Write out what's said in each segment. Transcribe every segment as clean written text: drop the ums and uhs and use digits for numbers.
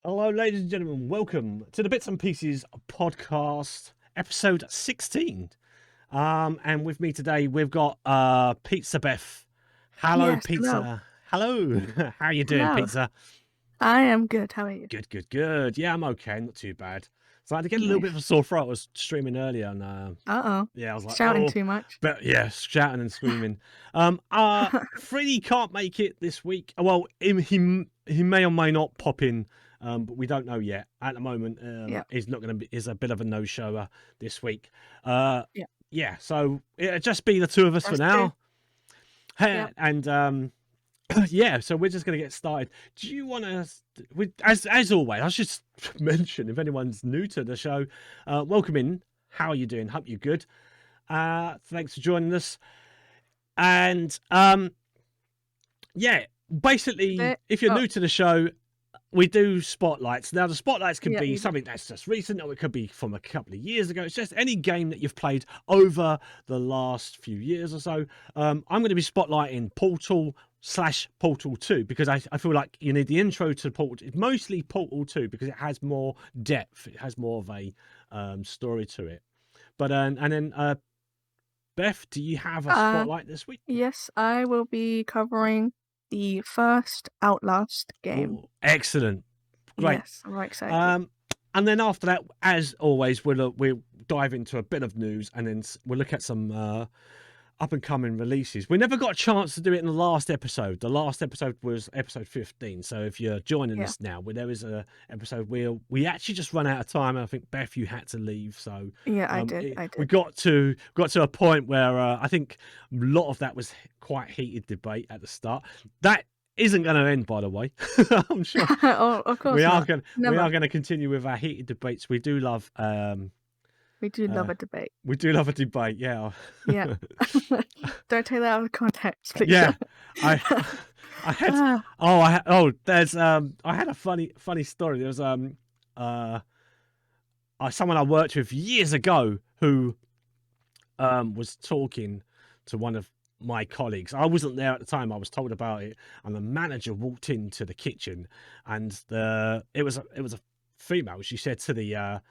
Hello, ladies and gentlemen. Welcome to the Bits and Pieces podcast, episode 16. And with me today, we've got Pizza Beth. Hello, Yes, hello. Pizza. Hello. How are you doing, Hello. Pizza? I am good. How are you? Good, good, good. Yeah, I'm okay. Not too bad. So I had to get a little bit of a Nice. sore throat. I was streaming earlier, and Uh-oh. yeah, I was like, Shouting oh, too much. but yeah, shouting and screaming. Freedy can't make it this week. Well, he may or may not pop in, but we don't know yet. At the moment, Yeah. he's not going to be. Is a bit of a no-shower this week. Yeah. Yeah. So it'll just be the two of us for That's true. now. Yep. And yeah, so we're just going to get started. Do you want to, as always, I should mention if anyone's new to the show, welcome in. How are you doing? Hope you're good. Thanks for joining us. And yeah, basically, if you're Oh, new to the show, we do spotlights. Now, the spotlights can yeah, be you do. something that's just recent, or it could be from a couple of years ago. It's just any game that you've played over the last few years or so. I'm going to be spotlighting Portal/Portal 2 because I feel like you need the intro to Portal. It's mostly Portal 2 because it has more depth. It has more of a story to it. But and then Beth, do you have a Uh, spotlight this week? yes, I will be covering the first Outlast game. Oh, excellent. Great. Yes, I'm very excited. Um, and then after that, as always, we'll dive into a bit of news, and then we'll look at some up and coming releases. We never got a chance to do it in the last episode. The last episode was episode 15. So if you're joining Yeah. us now, there is a episode where we actually just run out of time. And I think Beth, you had to leave, so Yeah, I did. we got to a point where I think a lot of that was quite heated debate at the start. That isn't going to end, by the way. I'm sure Oh, of course not. we Never. are going to continue with our heated debates. We do love We do love uh, a debate. we do love a debate. Yeah. Yeah. Don't take that out of context, please. Yeah, I I had Ah, there's I had a funny story. There was someone I worked with years ago who was talking to one of my colleagues. I wasn't there at the time. I was told about it, and the manager walked into the kitchen, and it was a female. She said to the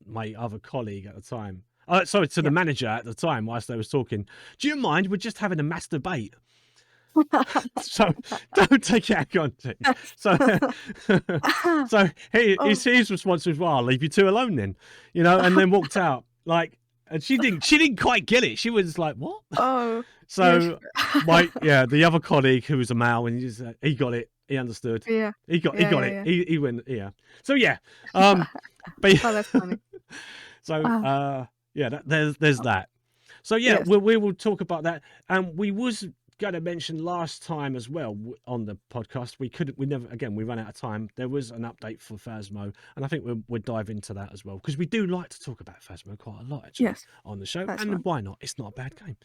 my other colleague at the time. Sorry, to the yeah. manager at the time, whilst they was talking. Do you mind? We're just having a mass debate. So don't take it out of context. So, so Oh, his response was, "Well, I'll leave you two alone then," and then walked out. Like, and she didn't quite get it. She was like, "What?" oh, yeah, So the other colleague who was a male, and he got it. He understood. yeah, He got it. yeah. He went, yeah. So yeah, but Oh, that's funny. so Oh, yeah, there's that. So yeah, yes, we will talk about that. And we was going to mention last time as well on the podcast. We never, again, we ran out of time. There was an update for Phasmo, and I think we'll dive into that as well because we do like to talk about Phasmo quite a lot actually yes, on the show. that's And fine. why not? It's not a bad game.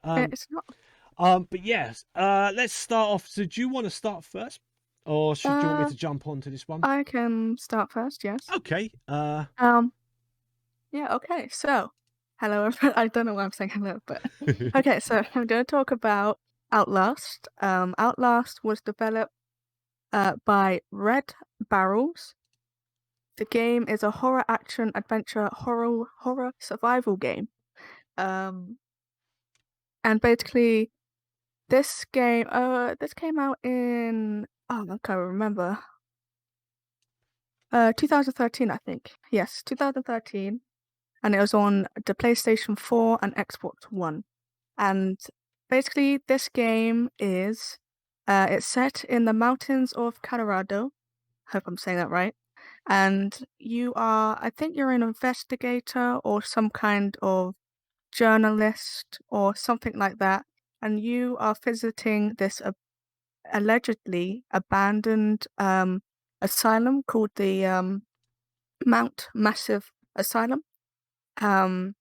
It's not. But yes, let's start off. So do you want to start first, or do you want me Uh, to jump onto this one? I can start first. Yes. Okay. Um. Yeah. Okay. So, hello. Everyone. I don't know why I'm saying hello, but okay. So I'm going to talk about Outlast. Outlast was developed by Red Barrels. The game is a horror action adventure horror survival game. Um. And basically, this game this came out in, oh, I can't remember. 2013, I think. Yes, 2013, and it was on the PlayStation 4 and Xbox One. And basically, this game is it's set in the mountains of Colorado. Hope I'm saying that right. And I think you're an investigator or some kind of journalist or something like that, and you are visiting this allegedly abandoned asylum called the Mount Massive Asylum. Um,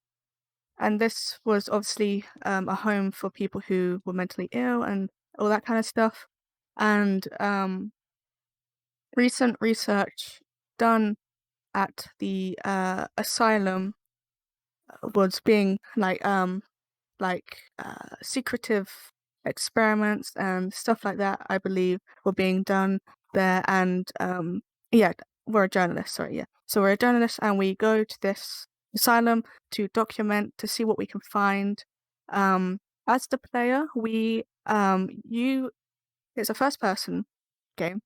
and this was obviously a home for people who were mentally ill and all that kind of stuff. And recent research done at the asylum was being secretive experiments and stuff like that, I believe, were being done there, and yeah, we're a journalist. Sorry, yeah. So we're a journalist, and we go to this asylum to document to see what we can find. As the player, you it's a first person game,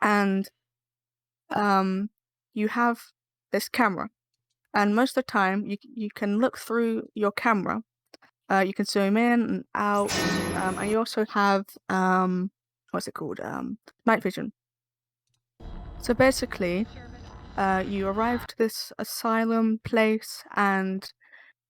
and you have this camera, and most of the time you can look through your camera. You can zoom in and out, and you also have what's it called? Night vision. So basically, you arrive to this asylum place and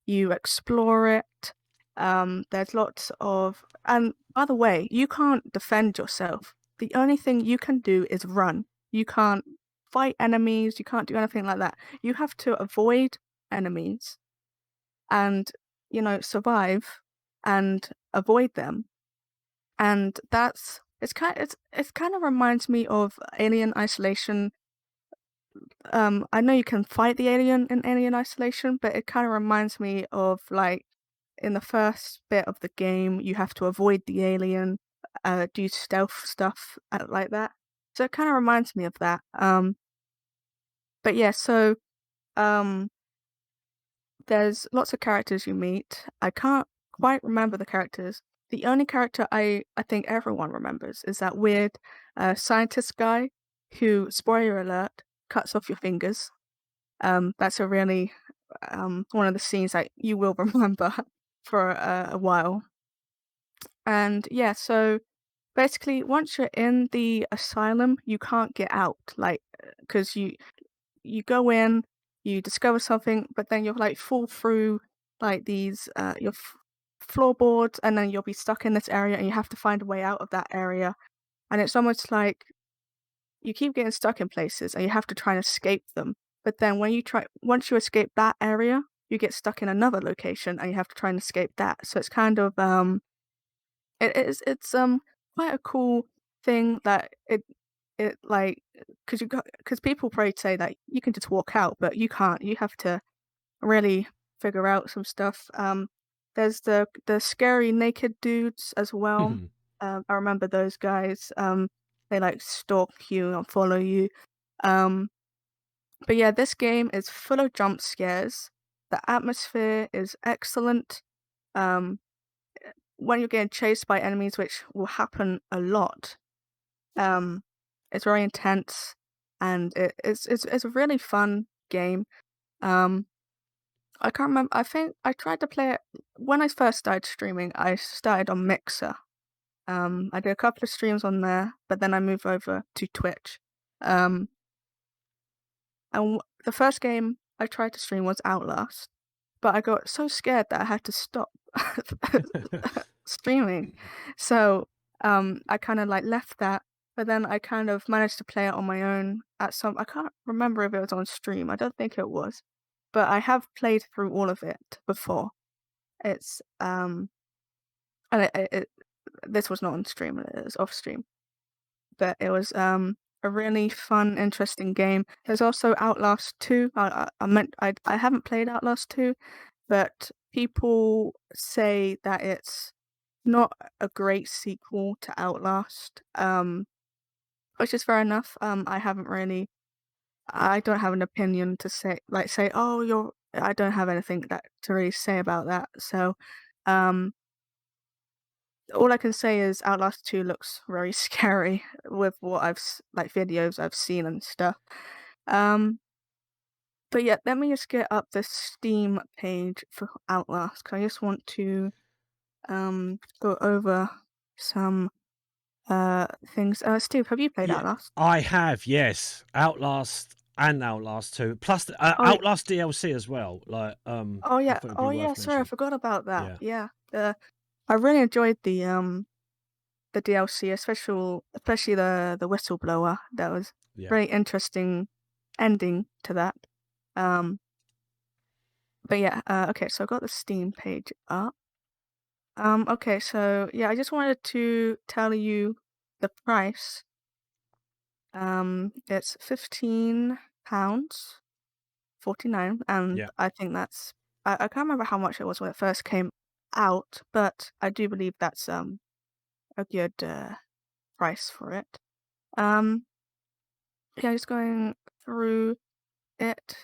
you explore it. There's lots of, and by the way, you can't defend yourself. The only thing you can do is run. You can't fight enemies. You can't do anything like that. You have to avoid enemies and, survive and avoid them. And it's kind of reminds me of Alien Isolation. I know you can fight the alien in Alien Isolation, but it kind of reminds me of like in the first bit of the game, you have to avoid the alien, do stealth stuff like that. So it kind of reminds me of that. But yeah, so um, there's lots of characters you meet. I can't quite remember the characters. The only character I think everyone remembers is that weird scientist guy who, spoiler alert, cuts off your fingers. That's a really one of the scenes that you will remember for a while. And yeah, so basically, once you're in the asylum, you can't get out, like, because you go in, you discover something, but then you'll like fall through like these your floorboards, and then you'll be stuck in this area, and you have to find a way out of that area. And it's almost like you keep getting stuck in places, and you have to try and escape them. But then once you escape that area, you get stuck in another location, and you have to try and escape that. So it's kind of it's quite a cool thing that it like because people probably say that you can just walk out, but you can't. You have to really figure out some stuff. There's the scary naked dudes as well. I remember those guys. They like stalk you and follow you. Um, but yeah, this game is full of jump scares. The atmosphere is excellent. Um, when you're getting chased by enemies, which will happen a lot, um, it's very intense, and it's a really fun game. Um, I can't remember. I think I tried to play it when I first started streaming. I started on Mixer. I did a couple of streams on there, but then I moved over to Twitch. Um, and the first game I tried to stream was Outlast, but I got so scared that I had to stop streaming. So I kind of like left that, but then I kind of managed to play it on my own at some. I can't remember if it was on stream. I don't think it was, but I have played through all of it before. It's and this was not on stream. It was off stream, but it was a really fun, interesting game. There's also Outlast 2. I haven't played Outlast 2, but people say that it's not a great sequel to Outlast, which is fair enough. I don't have an opinion to say, oh, I don't have anything that to really say about that. So, um, all I can say is Outlast 2 looks very scary with what like videos I've seen and stuff. Um, but yeah, let me just get up the Steam page for Outlast, 'cause I just want to go over some things. Steve, have you played Yeah, Outlast? I have, yes. Outlast and Outlast 2, plus the, Oh, Outlast DLC as well. Like, oh I yeah, thought it'd be oh yeah. worth Sorry, I mentioning. forgot about that. Yeah, Yeah, I really enjoyed the DLC, especially the whistleblower. That was yeah. very interesting ending to that. Um, but yeah, okay, so I got the Steam page up. Okay, so yeah, I just wanted to tell you the price. It's £15.49, and Yeah. I think I can't remember how much it was when it first came out, but I do believe that's a good price for it. Um, yeah, just going through it.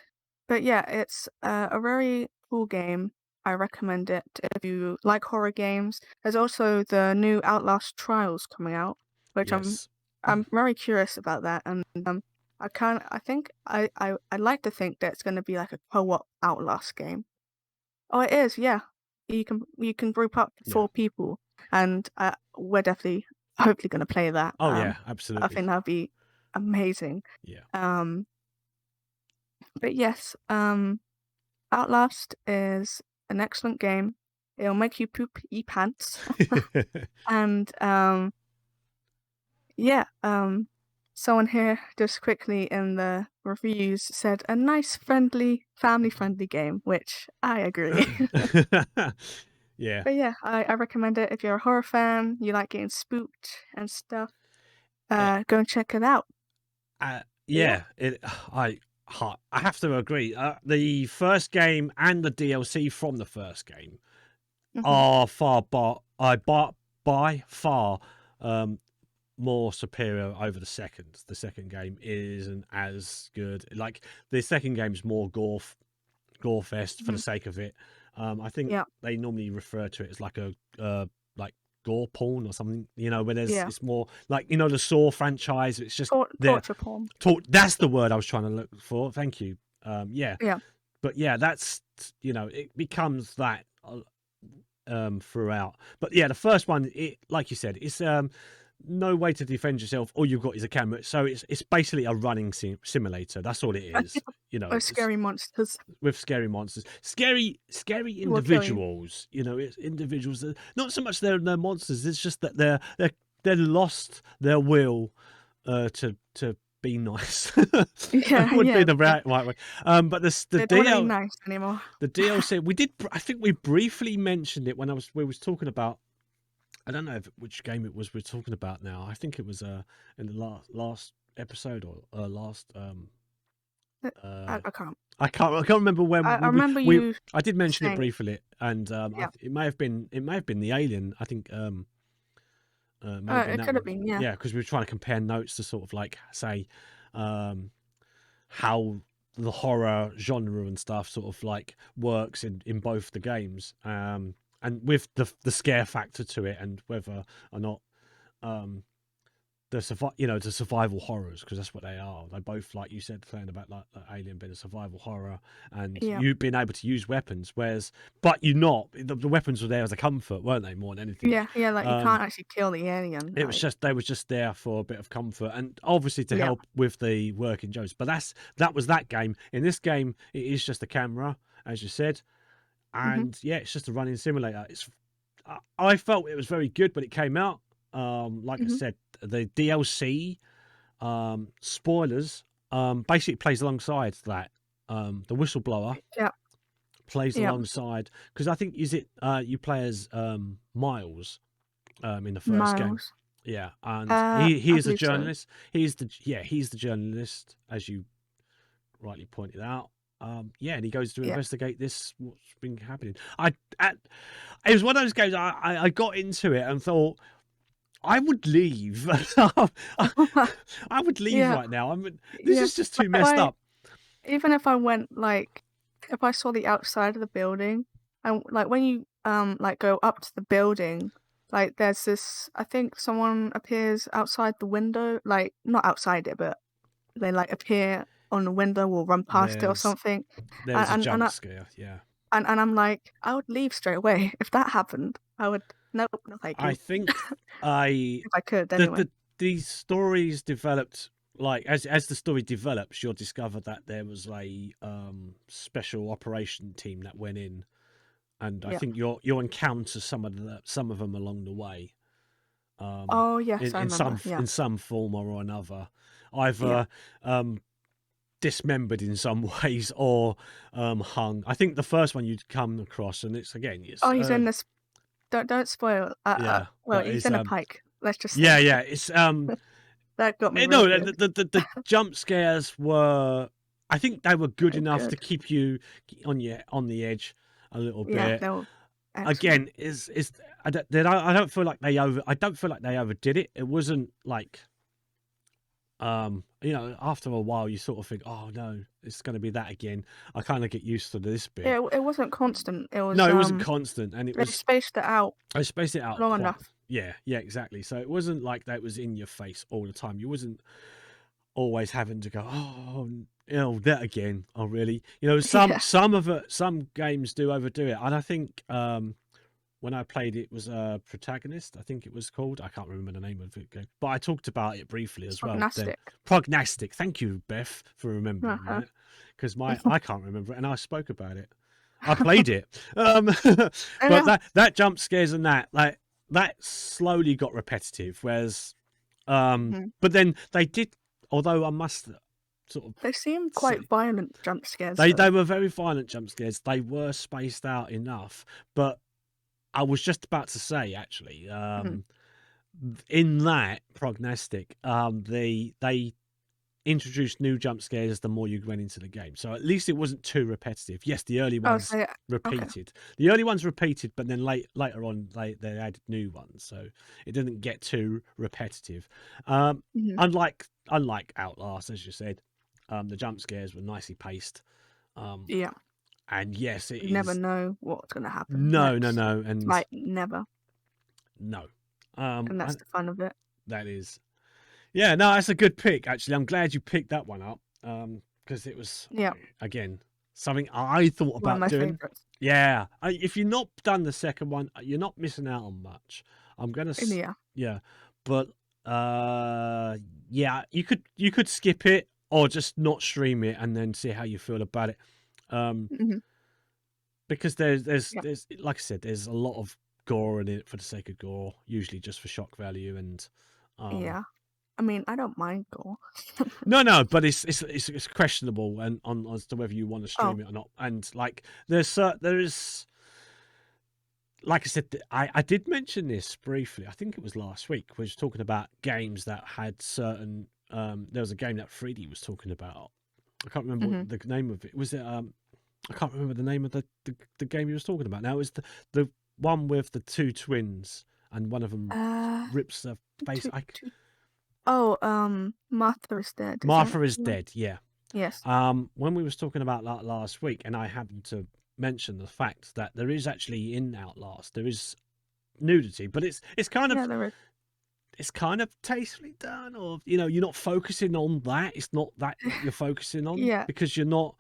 But yeah, it's a very cool game. I recommend it if you like horror games. There's also the new Outlast Trials coming out, which Yes. I'm very curious about that, and I think I'd like to think that it's going to be like a co-op Outlast game. Oh, it is, yeah. You can group up to Yeah. 4 people, and we're definitely hopefully going to play that. Oh yeah, I absolutely. think that'd be amazing. Yeah. Um, but yes, Outlast is an excellent game. It'll make you poop your pants. And yeah, someone here just quickly in the reviews said a nice, friendly, family-friendly game, which I agree. Yeah. But yeah, I recommend it if you're a horror fan, you like getting spooked and stuff. Eh, Go and check it out. But yeah. yeah. I have to agree. The first game and the DLC from the first game Mhm. are by far um, more superior over the second. The second game isn't as good. Like the second game's more gore fest for the Mhm. sake of it. I think Yeah. they normally refer to it as like a like gore porn or something. You know, where there's Yeah. it's more like the Saw franchise. It's just they're Torture porn. That's the word I was trying to look for. Thank you. Yeah, Yeah. but yeah, that's it becomes that throughout. But yeah, the first one, it like you said, it's no way to defend yourself. All you've got is a camera, so it's basically a running simulator. That's all it is. Or It's scary monsters with scary monsters, scary who will kill you. individuals. It's individuals. Not so much they're monsters. It's just that they're lost their will to be nice. That Yeah, would be yeah. the right way. But They don't wanna be nice anymore. the DLC we did. I think we briefly mentioned it when we was talking about. I don't know which game it was we're talking about now. I think it was in the last episode or last uh I can't. I can't remember when I remember we you I did mention it saying briefly, and yeah. it may have been the Alien. I think may have been It that could have one. been, yeah. Yeah, because we were trying to compare notes to sort of like say um, how the horror genre and stuff sort of like works in both the games, and with the scare factor to it, and whether or not um, the survival horrors, because that's what they are. They both, like you said, saying about like Alien being a survival horror, and Yeah. you being able to use weapons, but you're not. The weapons were there as a comfort, weren't they? More than anything. Yeah, yeah, like, you Um, can't actually kill the alien, it was like just they were just there for a bit of comfort and obviously to yeah. help with the working jokes. But that was that game. In this game, it is just a camera, as you said, Mhm. and yeah, it's just a running simulator. I felt it was very good when it came out. Like I Mhm. said, the DLC spoilers basically plays alongside that. The whistleblower Yeah, plays yeah. alongside because I think is it you play as Miles in the first game. Miles. Yeah, and he I is a believe so. journalist. He's the journalist, as you rightly pointed out. Yeah, and he goes to Yeah. investigate what's been happening. It was one of those games I got into it and thought I would leave. I would leave Yeah, right now. This yeah. is just Like, too messed up. even if I went, like if I saw the outside of the building and, like, when you, like, go up to the building, like, there's this I think someone appears outside the window, like, not outside it, but they, like, appear on the window or run past it or There's something, there's a and and jump I scare. Yeah, and I'm like, I would leave straight away if that happened. I would nope, no thank I you. think I If I could the anyway. the these stories developed like as the story develops, you'll discover that there was a special operation team that went in, and I Yeah. think you'll encounter some of them along the way, Oh, yes, I remember. Yeah. in some form or another, Yeah. either dismembered in some ways or hung. I think the first one you'd come across, and it's again, Oh, it's he's in this don't spoil. yeah, Well, but he's it's in a pike, let's just say. yeah, it's That got me real No, good. the jump scares were. I think they were good They're enough to good. keep you on the edge a little Yeah, bit. they were excellent. Again, is I don't feel like they overdid it. It wasn't like You know, after a while, you sort of think, oh no, it's going to be that again. I kind of get used to this bit. It wasn't constant. It was No, it wasn't constant, and it they was spaced it out I spaced it out long quite. enough. Yeah, yeah, exactly. So it wasn't like that was in your face all the time. You wasn't always having to go, oh, you know, that again. Oh, really? You know, Yeah. some games do overdo it, and I think when I played it was Protagonist, I think it was called. I can't remember the name of it, but I talked about it briefly as well. Then Prognostic. Prognostic. Thank you, Beth, for remembering Uh-huh. that, because I can't remember it, and I spoke about it. I played it, but Yeah. that jump scares and that slowly got repetitive. Whereas, Mhm. but then they did. Although I must sort of They seemed say quite violent jump scares, they though. were very violent jump scares. They were spaced out enough, but I was just about to say actually, Mhm. in that prognostic, they introduced new jump scares the more you went into the game. So at least it wasn't too repetitive. Yes, the early Oh, ones so yeah. Okay. repeated. The early ones repeated, but then later on they added new ones, so it didn't get too repetitive. Um, Mhm. unlike Outlast, as you said, the jump scares were nicely paced. Um, Yeah. and yes, it You never is know what's gonna happen no, no, next. no, It's and like never, no. and that's And the fun of it. that is yeah, no, that's a good pick. Actually, I'm glad you picked that one up. Because it was Yeah, again something I thought one of about my doing. favorites. Yeah, if you're not done the second one, you're not missing out on much. I'm gonna, Yeah. yeah, but yeah, you could skip it or just not stream it and then see how you feel about it. Um, Mhm. because there's Yeah. there's like I said, there's a lot of gore in it for the sake of gore, usually just for shock value and um Yeah. I mean, I don't mind gore. no, but it's questionable and on as to whether you want to Oh. stream it or not. And like there is like I said, I did mention this briefly. I think it was last week. We was talking about games that had certain. There was a game that Freedy was talking about. I can't remember Mhm. what the name of it was. It I can't remember the name of the game he was talking about. Now it was the one with the two twins and one of them Uh, rips their face. to to Oh, Martha is dead. Is that Martha is the one? dead. Yeah. Yes. When we was talking about that last week, and I happened to mention the fact that there is actually in Outlast there is nudity, but Yeah, there is. it's kind of tastefully done, or you know, you're not focusing on that. It's not that you're focusing on Yeah. because you're not.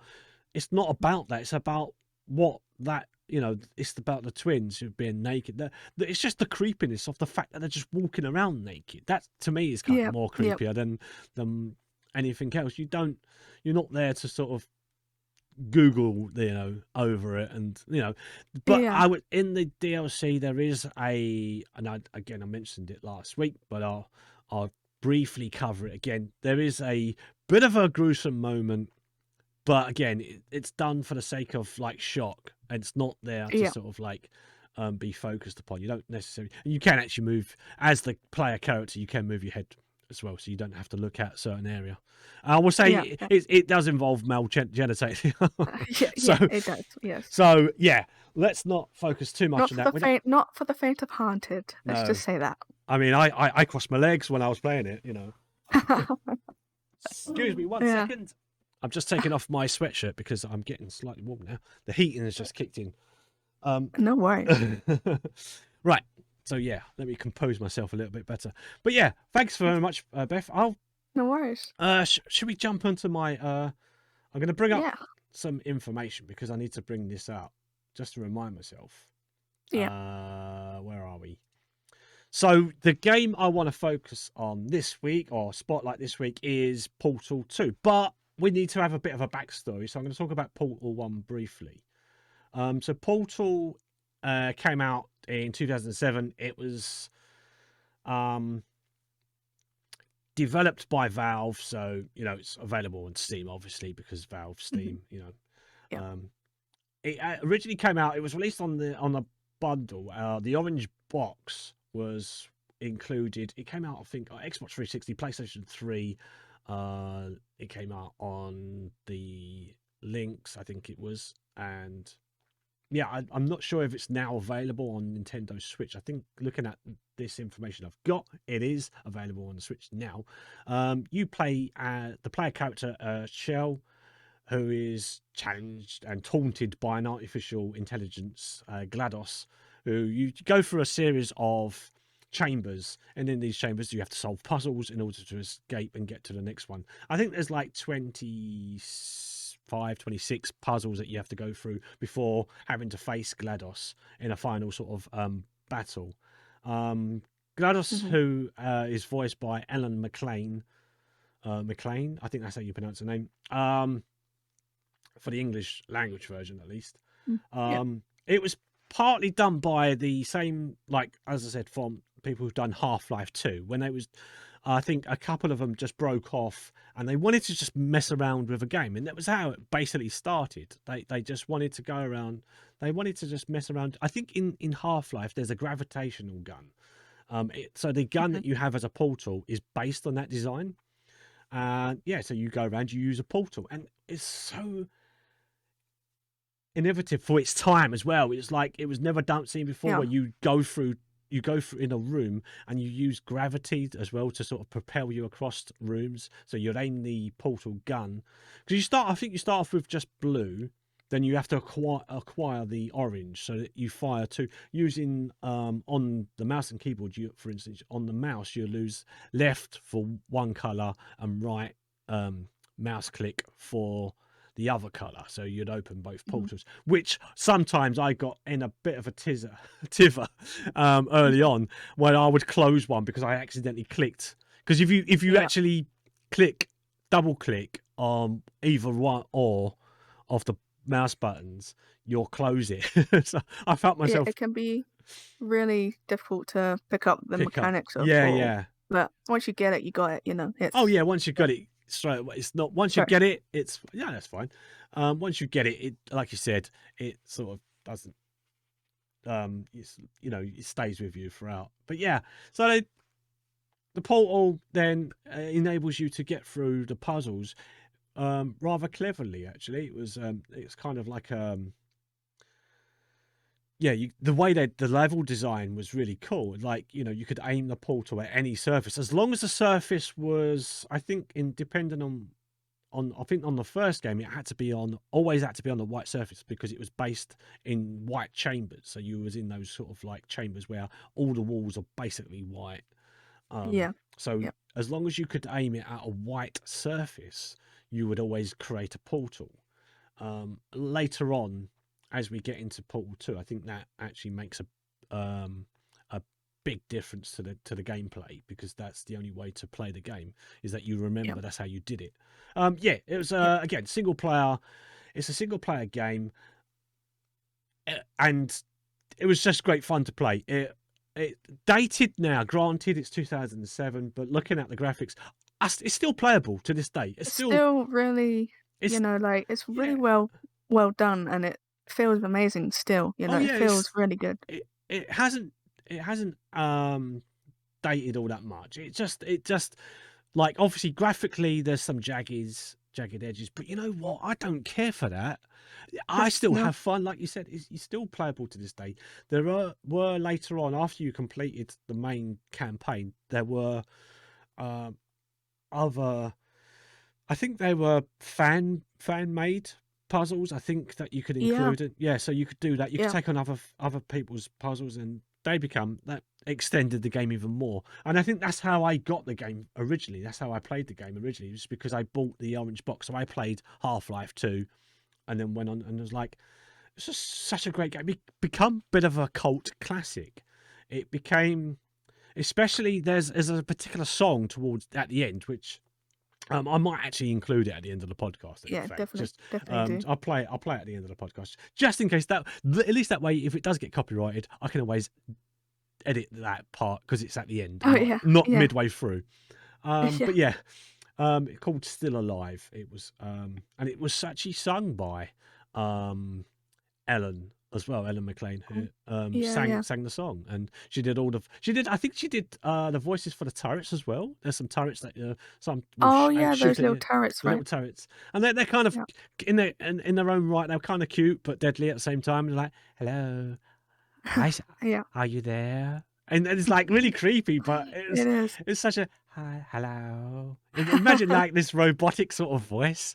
It's not about that. It's about what that you know. It's about the twins who being naked. It's just the creepiness of the fact that they're just walking around naked. That to me is kind of Yep. more Yep. creepier than anything else. You're not there to sort of Google, you know, over it, and you know, but Yeah. I would in the DLC there is and I mentioned it last week, but I'll briefly cover it again. There is a bit of a gruesome moment, but again, it's done for the sake of like shock, and it's not there to Yeah. sort of like be focused upon. You don't necessarily, and you can actually move as the player character. You can move your head as well, so you don't have to look at a certain area. I will say Yeah. Yeah. it does involve male genitalia, Yeah. so Yeah. It does. Yes. so yeah. Let's not focus too much Not on for that. the We don't. faint. Not for the faint of hearted. Let's No, just say that. I mean, I crossed my legs when I was playing it. You know. Excuse me, one Yeah. second. I'm just taking off my sweatshirt because I'm getting slightly warm now. The heating has just kicked in. No worries. Right. So yeah, let me compose myself a little bit better. But yeah, thanks very much, Beth. I'll No worries. should we jump onto my I'm going to bring up Yeah. some information because I need to bring this out just to remind myself. Yeah. Where are we? So the game I want to focus on this week or spotlight this week is Portal 2, but we need to have a bit of a backstory. So I'm going to talk about Portal 1 briefly. So Portal came out in 2007. It was um, developed by Valve, so you know it's available on Steam, obviously, because Valve Mhm. Steam. You know, Yeah. it originally came out. It was released on the bundle. The orange box was included. It came out, I think, on Xbox 360, PlayStation 3. It came out on the Lynx, I think it was, and I'm not sure if it's now available on Nintendo Switch. I think looking at this information I've got, it is available on the Switch now. You play the player character Shell, who is challenged and taunted by an artificial intelligence, GLaDOS, who you go through a series of chambers, and in these chambers you have to solve puzzles in order to escape and get to the next one. I think there's like 26 puzzles that you have to go through before having to face GLaDOS in a final sort of battle. GLaDOS, who is voiced by Ellen McLean, I think that's how you pronounce her name, for the English language version at least. Yeah. It was partly done by the same, like as I said, from people who've done Half-Life 2, when they was, I think a couple of them just broke off and they wanted to just mess around with a game, and that was how it basically started. They just wanted to go around, they wanted to just mess around. I think in Half-Life there's a gravitational gun, so the gun that you have as a portal is based on that design. So you go around, you use a portal, and it's so innovative for its time as well. It's like it was never seen before, Yeah. where you go through in a room and you use gravity as well to sort of propel you across rooms. So you'd aim the portal gun, because I think you start off with just blue, then you have to acquire the orange, so that you fire using on the mouse and keyboard. For instance, on the mouse you lose left for one color and right mouse click for the other color, so you'd open both portals, which sometimes I got in a bit of a tiver early on, when I would close one because I accidentally clicked. Because if you actually double click on either one or of the mouse buttons, you'll close it. So I felt myself. It can be really difficult to pick up the mechanics of Portal. Yeah. But once you get it, you got it. It's Once you got it straight away. It's not once you get it, it's that's fine. Once you get it, like you said, it sort of doesn't. It stays with you throughout. But yeah, so the portal then enables you to get through the puzzles rather cleverly. Actually, it's kind of like the way that the level design was really cool. Like, you could aim the portal at any surface, as long as the surface was, I think, depending on I think on the first game, it always had to be on the white surface, because it was based in white chambers. So you was in those sort of like chambers where all the walls are basically white. So as long as you could aim it at a white surface, you would always create a portal. Later on, as we get into Portal 2, I think that actually makes a big difference to the gameplay, because that's the only way to play the game, is that you remember that's how you did it. It was again single player. It's a single player game, and it was just great fun to play. It dated now, granted it's 2007, but looking at the graphics, it's still playable to this day. It's still really, it's really well done, and it feels amazing still. It feels really good. It hasn't dated all that much. It just like, obviously graphically there's some jagged edges, but you know what? I don't care for that. I still have fun. Like you said, it's still playable to this day. There were later on, after you completed the main campaign, there were other, I think they were fan made puzzles, I think, that you could include it. Yeah, so you could do that. You could take on other people's puzzles, and that extended the game even more. And I think that's how I got the game originally. That's how I played the game originally, just because I bought the orange box. So I played Half-Life 2 and then went on, and was like, it's just such a great game. It become a bit of a cult classic. It became, especially there's a particular song at the end, which I might actually include it at the end of the podcast. Definitely. I'll play it at the end of the podcast, just in case at least that way, if it does get copyrighted, I can always edit that part, because it's at the end, not midway through. But it's called Still Alive. It was and it was actually sung by Ellen as well, Ellen McLean, Oh, who yeah, yeah. sang the song, and she did all the she did I think she did the voices for the turrets as well. There's some turrets that some will Oh, yeah, shoot those at little you, turrets, the little right? turrets, and they're kind of Yeah. in their own right. They're kind of cute but deadly at the same time. They're like, "Hello, hi, Yeah, are you there?" And it's like really creepy, but it is. it's such a hi, hello. Imagine like this robotic sort of voice.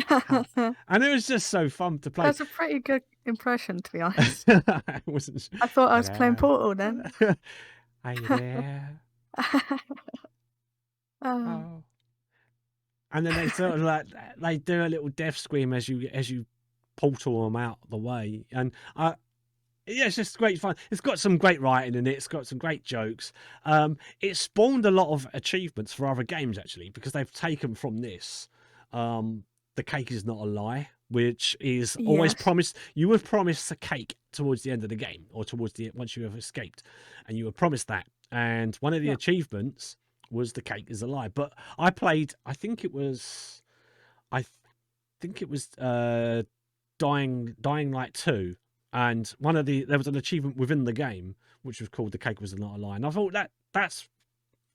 How, and it was just so fun to play. That's a pretty good impression, to be honest. I wasn't. I thought I was playing Hello. Portal then. Are you there? Oh, Oh. And then they sort of like they do a little death scream as you portal them out the way, and yeah, it's just great fun. It's got some great writing in it. It's got some great jokes. It spawned a lot of achievements for other games actually because they've taken from this. The cake is not a lie, which is always yes. promised. You were promised a cake towards the end of the game or towards the once you have escaped, and you were promised that. And one of the Yeah. achievements was the cake is a lie. But I played. I think it was Dying Light 2, and there was an achievement within the game which was called the cake was not a lie. And I thought that's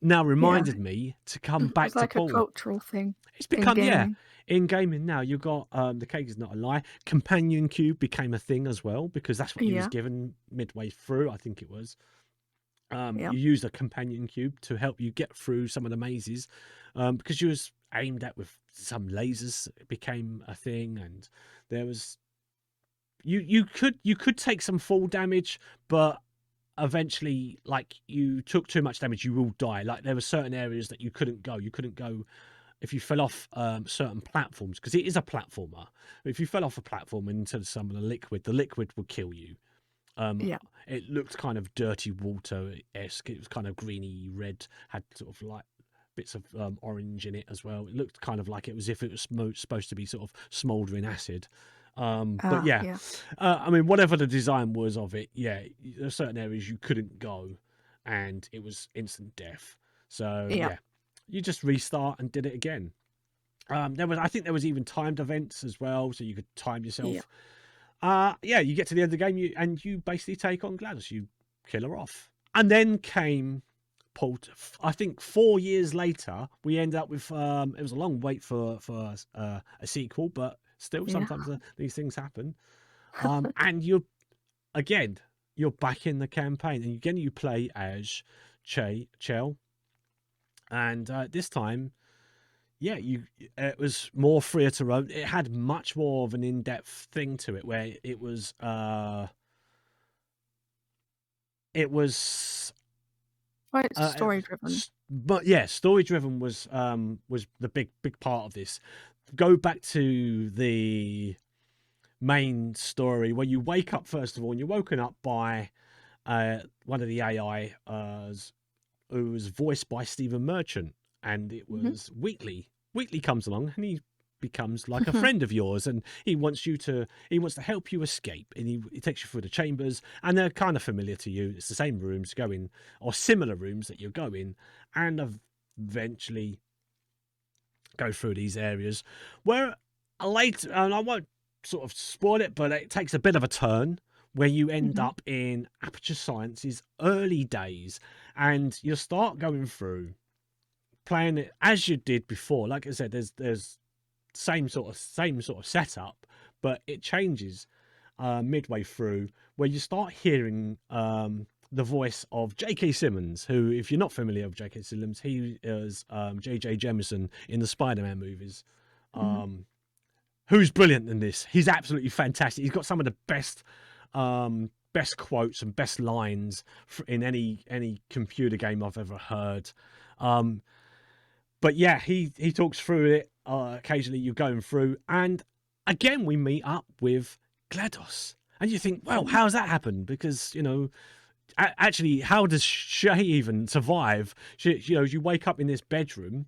now Yeah. reminded me to come back It's to like a Paul. cultural thing It's in become, yeah, gaming. in gaming now you've got the cake is not a lie. Companion cube became a thing as well because that's what you was Yeah, given midway through, I think it was. yeah. You used a companion cube to help you get through some of the mazes, because you was aimed at with some lasers. It became a thing, and there was you could take some fall damage, but eventually, like you took too much damage, you will die. Like there were certain areas that you couldn't go. You couldn't go if you fell off certain platforms because it is a platformer. If you fell off a platform into some of the liquid would kill you. Um, Yeah. it looked kind of dirty water esque. It was kind of greeny red, had sort of like bits of orange in it as well. It looked kind of like it was if it was supposed to be sort of smouldering acid. But Ah, yeah, yeah. I mean, whatever the design was of it, yeah, there are certain areas you couldn't go, and it was instant death. So Yeah. yeah, you just restart and did it again. I think there was even timed events as well, so you could time Yeah. yourself. Yeah, you get to the end of the game, you basically take on Gladys. You kill her off, and then came Port. I think 4 years later, we end up with. It was a long wait for a sequel, but still, Yeah. sometimes these things happen. And again, you're back in the campaign, and again you play as Chell, and this time, yeah, it was more freer to roam. It had much more of an in-depth thing to it, where it was Quite story driven. but yeah, story driven was the big part of this. Go back to the main story where you wake up first of all, and you're woken up by one of the AI who was voiced by Stephen Merchant, and it Hmm. was Wheatley. Wheatley comes along, and he becomes like a friend of yours, and he wants to help you escape, and he takes you through the chambers, and they're kind of familiar to you. It's the same rooms go in, or similar rooms that you go in, and eventually go through these areas where later, and I won't sort of spoil it, but it takes a bit of a turn where you end Hmm. up in Aperture Science's early days, and you start going through playing it as you did before. Like I said, there's same sort of setup, but it changes midway through where you start hearing the voice of J.K. Simmons, who, if you're not familiar with J.K. Simmons, he is J.J. Jameson in the Spider-Man movies. Hmm. Who's brilliant in this? He's absolutely fantastic. He's got some of the best quotes and best lines in any computer game I've ever heard. Um, but yeah, he talks through it. Occasionally, you're going through, and again, we meet up with GLaDOS, and you think, well, how's that happened? Because actually, how does Shay even survive? You wake up in this bedroom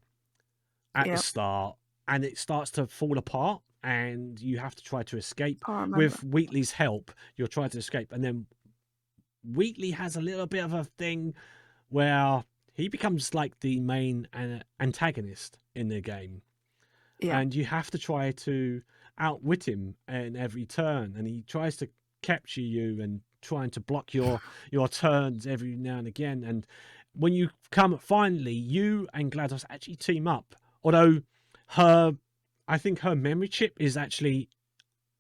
at the Yeah. start, and it starts to fall apart, and you have to try to escape. Can't remember. With Wheatley's help, you're trying to escape, and then Wheatley has a little bit of a thing where he becomes like the main antagonist in the game, Yeah. and you have to try to outwit him in every turn, and he tries to capture you and trying to block your turns every now and again. And when you come finally, you and GLaDOS actually team up. Although I think her memory chip is actually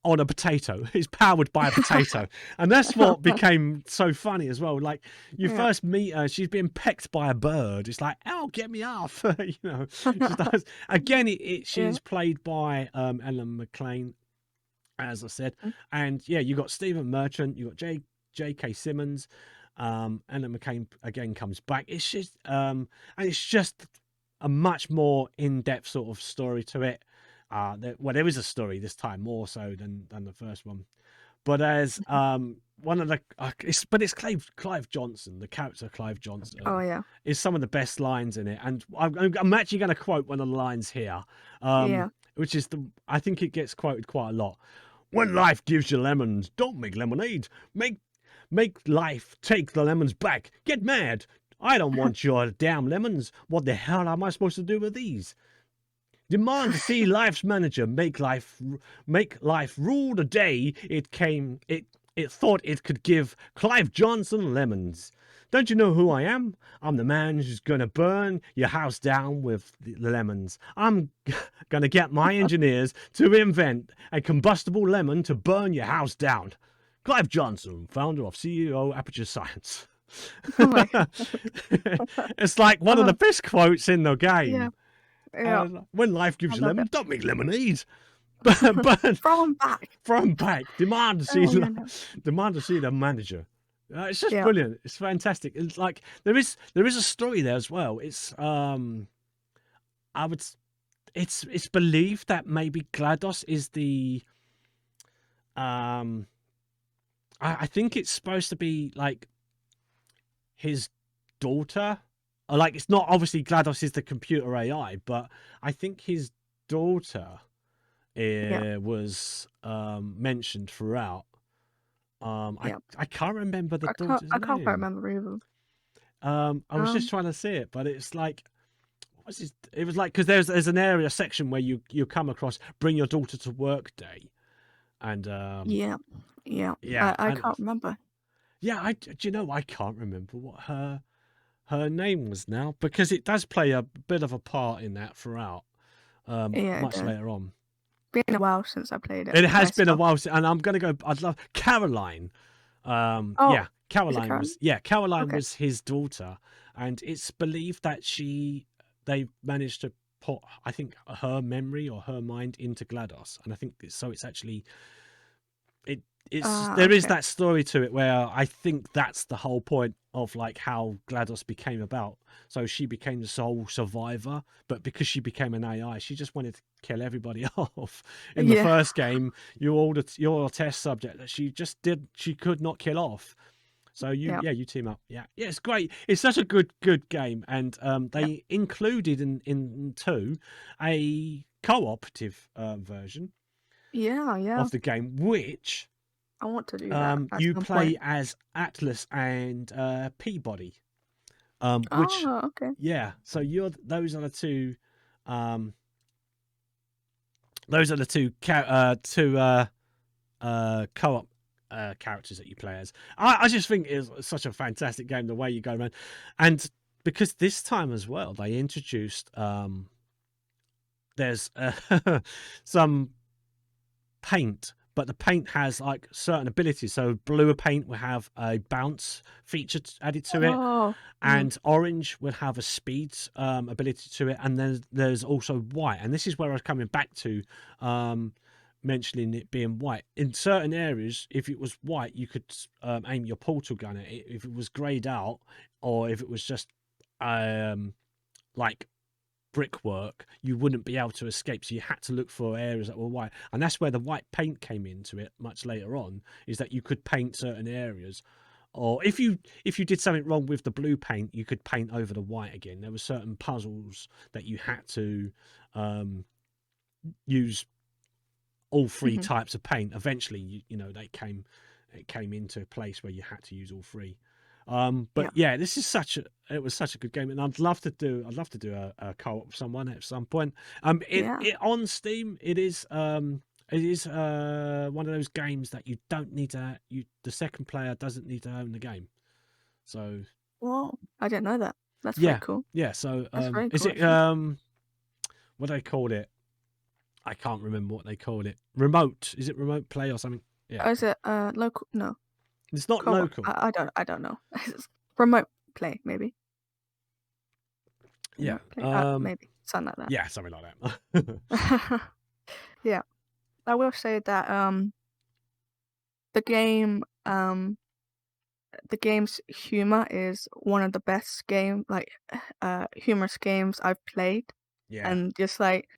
on a potato. It's powered by a potato, and that's what became so funny as well. Like you Yeah. first meet her, she's being pecked by a bird. It's like, "Oh, get me off!" You know. She does. Again, Yeah. she's played by Ellen McLean, as I said, and yeah, you got Stephen Merchant, you got J.K. Simmons, Ellen McCain again comes back. It's just and it's just a much more in-depth sort of story to it. There is a story this time more so than the first one, but as one of the it's Clive Johnson, the character Clive Johnson Oh yeah. is some of the best lines in it, and I'm actually going to quote one of the lines here, Yeah. which is I think it gets quoted quite a lot. When life gives you lemons, don't make lemonade. Make life take the lemons back. Get mad. I don't want your damn lemons. What the hell am I supposed to do with these? Demand to see life's manager make life rule the day it thought it could give Clive Johnson lemons. Don't you know who I am? I'm the man who's gonna burn your house down with the lemons. I'm gonna get my engineers to invent a combustible lemon to burn your house down. Clive Johnson, founder of CEO Aperture Science. Oh my God. It's like one of the Uh, best quotes in the game. yeah. Yeah. When life I gives you love lemons, it. don't make lemonade. But Throw 'em back. throw 'em back. Oh yeah. No. Demand to see the manager. It's just Yeah. brilliant. It's fantastic. It's like there is a story there as well. It's I would it's believed that maybe GLaDOS is the I think it's supposed to be like his daughter. Like it's not obviously GLaDOS is the computer AI, but I think his daughter Yeah. was mentioned throughout. Yeah. I can't remember the daughter's I can't quite name. remember either. I was just Um. trying to see it, but it's like what's his? It was like because there's an area section where you come across bring your daughter to work day, and Yeah. Yeah. yeah, I and can't remember. yeah, do you know I can't remember what her name was now because it does play a bit of a part in that throughout. Yeah. It Much does. later on. Been a while since I played it It has been a myself. while, and I'm gonna go. I'd love Caroline. Oh, Yeah, is it Karen? Caroline Okay. was his daughter, and it's believed that they managed to put I think her memory or her mind into GLaDOS, and I think it's actually there is Okay. that story to it where I think that's the whole point of like how GLaDOS became about. So she became the sole survivor, but because she became an AI, she just wanted to kill everybody off. In the Yeah. first game, you're a test subject that she could not kill off. So Yeah. you team up. Yeah, it's great. It's such a good game, and Yeah. they included in two a cooperative version Yeah. Yeah. of the game, which I want to do that at you some point. play as Atlas and Peabody, which Oh, okay. yeah. So um, those are the co-op characters that you play as. I just think it's such a fantastic game the way you go around, and because this time as well they introduced there's some paint, but the paint has like certain abilities. So bluer paint will have a bounce feature added to it, Oh. and orange will have a speed ability to it, and then there's also white. And this is where I was coming back to mentioning it being white. In certain areas, if it was white, you could aim your portal gun at it. If it was grayed out, or if it was just like brickwork, you wouldn't be able to escape, so you had to look for areas that were white. And that's where the white paint came into it much later on, is that you could paint certain areas, or if you did something wrong with the blue paint, you could paint over the white again. There were certain puzzles that you had to use all three Mhm. types of paint. Eventually it came into a place where you had to use all three. But Yeah. yeah, it was such a good game, and I'd love to do a co-op with someone at some point. Yeah. It on Steam, it is It is one of those games that you don't need to. The second player doesn't need to own the game. So Well, I didn't know that. That's pretty yeah, cool. yeah. So That's very is cool, it actually. what do they call it? I can't remember what they called it. Remote? Is it remote play or something? Yeah, Or is it local? No, it's not co-op. local. I don't know. Remote play, maybe. Yeah, Remote play. Maybe something like yeah, something like that. that. Yeah, I will say that the game the game's humor is one of the best humorous games I've played, Yeah, and just like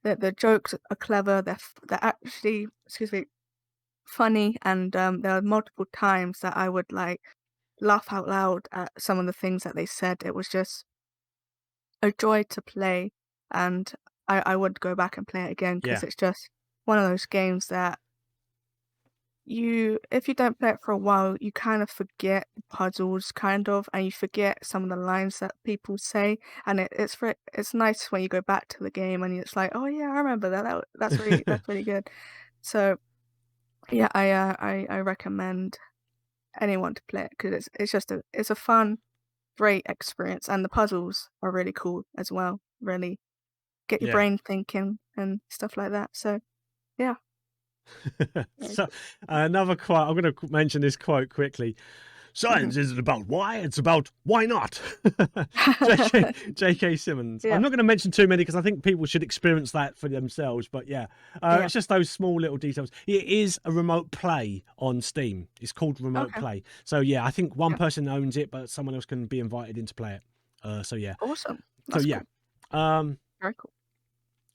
the jokes are clever. They're actually, excuse me, funny, and there are multiple times that I would like laugh out loud at some of the things that they said. It was just a joy to play, and I would go back and play it again because yeah, it's just one of those games that if you don't play it for a while, you kind of forget the puzzles, kind of, and you forget some of the lines that people say, and it's nice when you go back to the game and it's like, oh yeah, I remember that. That's really good. So yeah, I recommend anyone to play it because it's a fun, great experience, and the puzzles are really cool as well. Really get your yeah. brain thinking and stuff like that. So yeah, very So cool. another quote. I'm going to mention this quote quickly. Mhm. Science isn't about why; it's about why not. J.K. Simmons. I'm Yeah, not going to mention too many because I think people should experience that for themselves. But yeah, yeah. it's just those small little details. It is a remote play on Steam. It's called Remote Okay, Play. So yeah, I think one yeah. person owns it, but someone else can be invited in to play it. So yeah, Awesome. so That's yeah, cool. um, Very cool.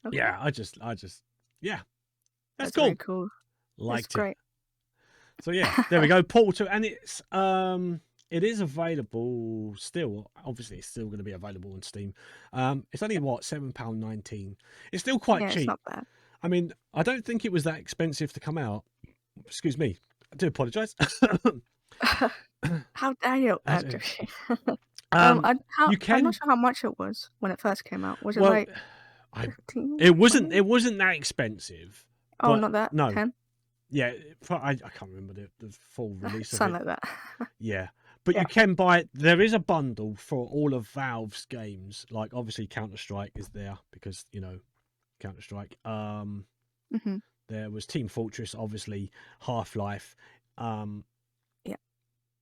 Okay. yeah. I just, yeah, that's That's very cool. cool. It's Liked it. great. So yeah, there we go. Portal 2, and it is available still. Obviously, it's still going to be available on Steam. It's only what £7.19. It's still quite Yeah, it's cheap. not bad. I mean, I don't think it was that expensive to come out. Excuse me. I do apologise. How dare you, As- Andrew? um, you I'm not can. sure how much it was when it first came out. Was it Well, like I 15, it wasn't 20? it wasn't that expensive, Oh, but not that. no, 10? yeah, I can't remember the full release of Something it. like that. Yeah, but Yeah. you can buy it. There is a bundle for all of Valve's games. Like obviously Counter Strike is there because Counter Strike. Mhm. There was Team Fortress, obviously Half Life. Um, Yeah.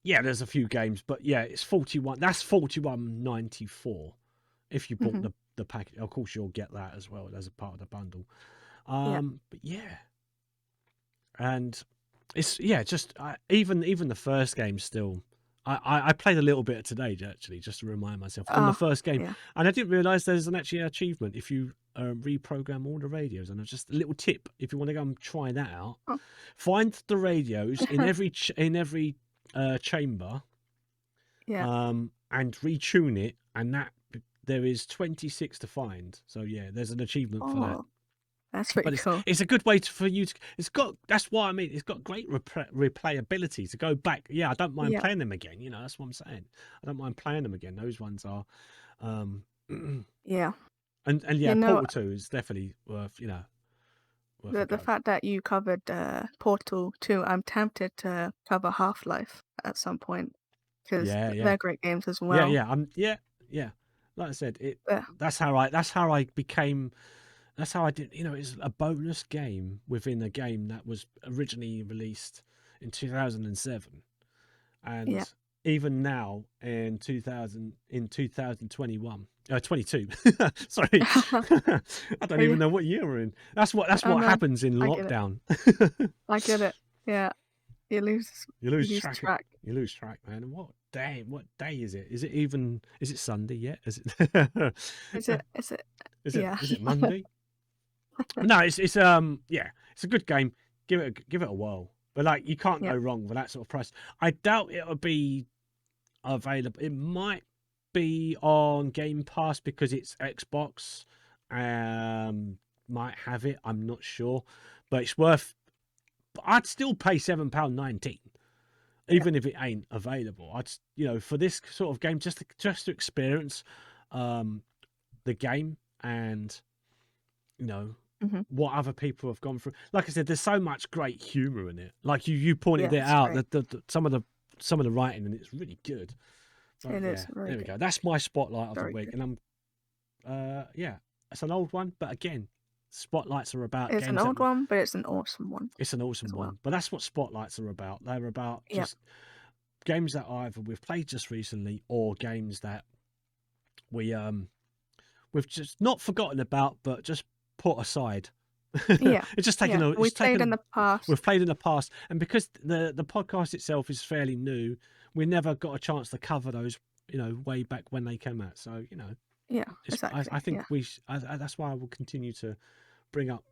yeah, there's a few games, but yeah, it's 41. That's 41.94 if you bought Mhm. the package. Of course, you'll get that as well as a part of the bundle. Yeah. But yeah, and it's just even the first game still. I played a little bit today actually just to remind myself on the Oh, first game, yeah. and I didn't realize there's an actually achievement if you reprogram all the radios. And just a little tip if you want to go and try that out: Oh. find the radios in every chamber, Yeah. and retune it, and that there is 26 to find. So yeah, there's an achievement for that. Oh, that's pretty But cool. it's a good way for you to. It's got that's what I mean. It's got great replayability to go back. Yeah, I don't mind Yeah. playing them again. That's what I'm saying. I don't mind playing them again. Those ones are, um, Yeah. and yeah, You know, Portal 2 is definitely worth a the go. fact that you covered Portal 2, I'm tempted to cover Half-Life at some point because Yeah, yeah, they're great games as yeah, well. yeah. Yeah. Like I said, Yeah. that's how I became. That's how I did. It's a bonus game within a game that was originally released in 2007. Yeah. And even now in 2021 22 sorry. I don't even Yeah. know what year we're in. That's Oh what no, happens in I get it. lockdown. I get it. Yeah. You lose you you lose lose track track. you lose track, man. And what day is it? Is it Sunday yet? Is it Is it is yeah. it Monday? No, it's yeah, it's a good game. Give it a whirl. But like you can't Yeah. go wrong with that sort of price. I doubt it'll be available. It might be on Game Pass because it's Xbox. Might have it. I'm not sure, but it's worth. I'd still pay £7.19 Yeah. even if it ain't available. For this sort of game just to experience um the game and Mhm. what other people have gone through. Like I said, there's so much great humor in it. Like you pointed Yeah, it it's out great. that some of the writing and it's really good. But It yeah, is very there we good. go. That's my spotlight of the Very week, good. and I'm yeah, it's an old one, but again, spotlights are about It's an games that old one, but it's an awesome one it's an awesome as well. one. But that's what spotlights are about. They're about Yep. just games that either we've played just recently or games that we we've just not forgotten about, but just put aside. Yeah. It's just taken Yeah. a We it's played taken in the past. we've played in the past, and because the podcast itself is fairly new, we never got a chance to cover those, way back when they came out. So Yeah, I exactly. think Yeah. that's why I will continue to bring up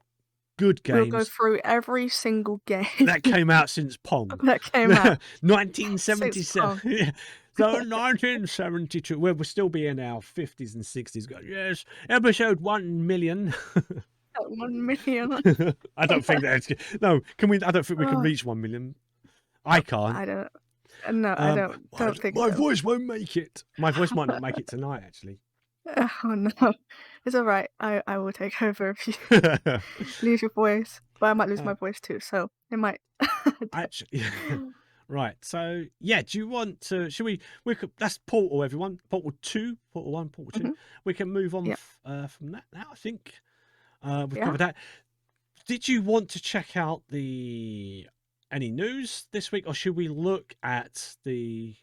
good We'll go games through every single game that came out since Pong. that came out since 1977. Pong. Yeah. So 1972, we'll still be in our 50s and 60s. Yes, episode 1 million. 1 million. I don't think that's no. Can we? I don't think we can Oh, reach 1 million. I can't. I don't. No, I don't think My so. voice won't make it. My voice might not make it tonight, actually. Oh no, it's all right. I will take over if you lose your voice, but I might lose uh, my voice too. So it might. actually, right. So yeah, do you want to? Should we? We could. That's Portal, everyone. Portal 2, Portal 1, Portal 2. Mhm. We can move on Yeah. from that now. I think we've Yeah. covered that. Did you want to check out any news this week, or should we look at the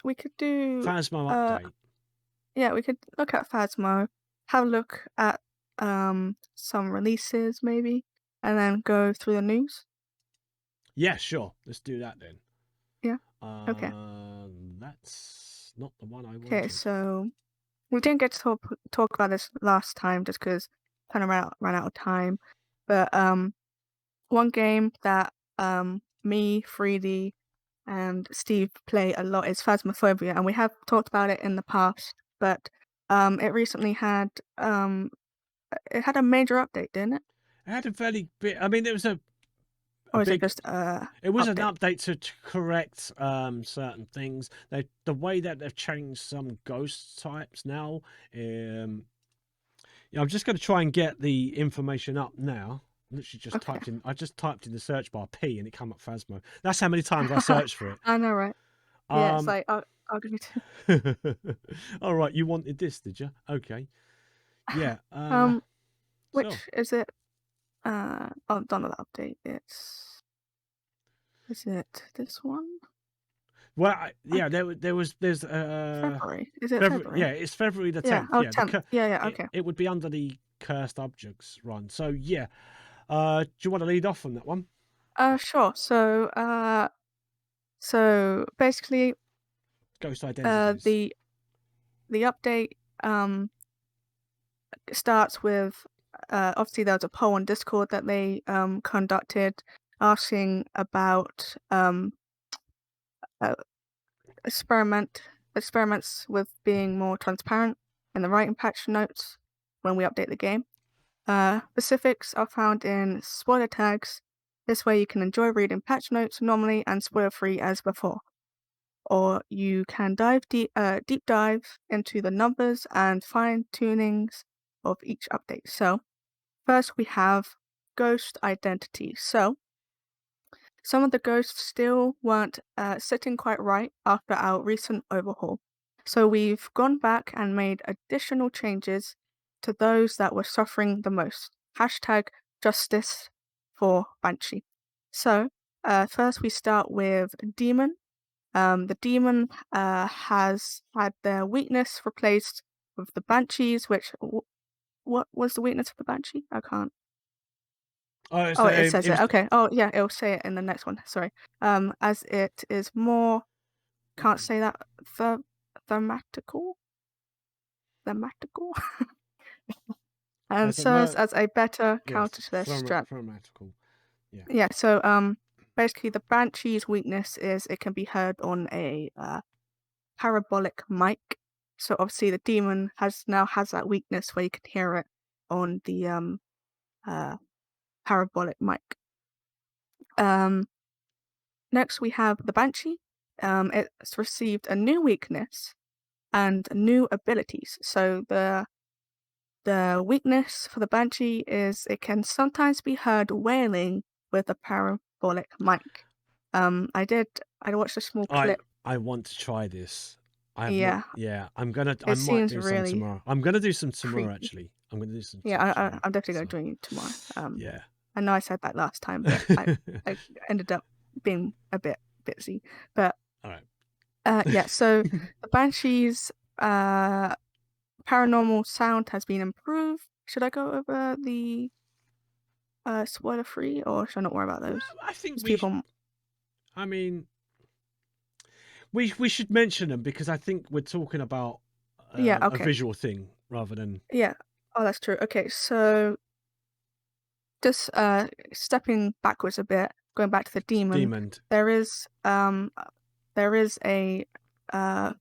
We could do. Phasmo Uh, update? yeah, we could look at Phasmo, have a look at some releases maybe, and then go through the news. Yeah, sure. Let's do that then. Yeah. Okay. That's not the one I Okay. wanted. So we didn't get to talk about this last time just because kind of ran out of time. But one game that me, Freedy, and Steve play a lot is Phasmophobia, and we have talked about it in the past. But it recently had a major update, didn't it? It had a fairly bit. I mean, there was a Or is it big. just It was an update? update to correct certain things. The way that they've changed some ghost types now. Yeah, I'm just going to try and get the information up now. Literally just Okay. typed in. I just typed in the search bar P and it came up Phasmo. That's how many times I searched for it. I know, right? Yeah, it's Um. like I'll give you two. All right, you wanted this, did you? Okay. Yeah. Um, So which is it? Oh, done with the update. Is it this one? well, I yeah. There's February. Is it February. Yeah, February? it's February the Yeah. 10th. Oh, Yeah, 10th. Yeah, yeah. it Okay. it would be under the cursed objects run. So yeah. Do you want to lead off on that one? Sure. So basically, Ghost identities. the update starts with obviously there was a poll on Discord that they conducted asking about uh, experiments with being more transparent in the writing patch notes when we update the game. Specifics are found in spoiler tags. This way you can enjoy reading patch notes normally and spoiler-free as before. Or you can deep dive into the numbers and fine tunings of each update. So first we have ghost identity. So some of the ghosts still weren't sitting quite right after our recent overhaul. So we've gone back and made additional changes to those that were suffering the most. Hashtag justice for Banshee. So first we start with Demon. The Demon has had their weakness replaced with the Banshees, which what was the weakness of the Banshee? I can't. Oh, Oh, so it says it it. was. Okay. Oh, yeah, it'll say it in the next one. Sorry. As it is more, can't say that, thematical, thematical, and serves as a better Yes, counter to their strength. grammatical. Yeah. Yeah. So basically the Banshee's weakness is it can be heard on a parabolic mic. So obviously the demon now has that weakness where you can hear it on the uh parabolic mic. Next we have the Banshee. It's received a new weakness and new abilities. So The weakness for the Banshee is it can sometimes be heard wailing with a parabolic mic. I watched a small I clip. I want to try this. I have not. Yeah, Yeah, I it might seems do some really tomorrow. I'm gonna do some tomorrow creepy. actually. I'm gonna do some Yeah, tomorrow. I'm definitely gonna So join you tomorrow. yeah. I know I said that last time, but I ended up being a bit busy. But All right. yeah, so the Banshee's paranormal sound has been improved. Should I go over the spoiler free, or should I not worry about No, those? I think Because people, I mean, we should mention them because I think we're talking about yeah, a okay, visual thing rather than yeah. Oh, that's true. Okay, so just stepping backwards a bit, going back to the demon, demon. there is there is a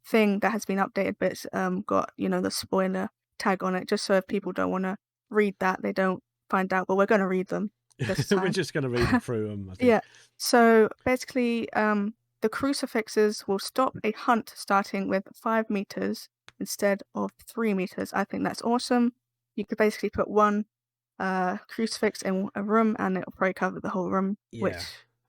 thing that has been updated, but it's got the spoiler tag on it, just so if people don't want to read that, they don't find out. But we're going to read them this We're time. just gonna read them through them. I think. Yeah. So basically, the crucifixes will stop a hunt starting with 5 meters instead of 3 meters. I think that's awesome. You could basically put one crucifix in a room and it'll probably cover the whole room, which Yeah.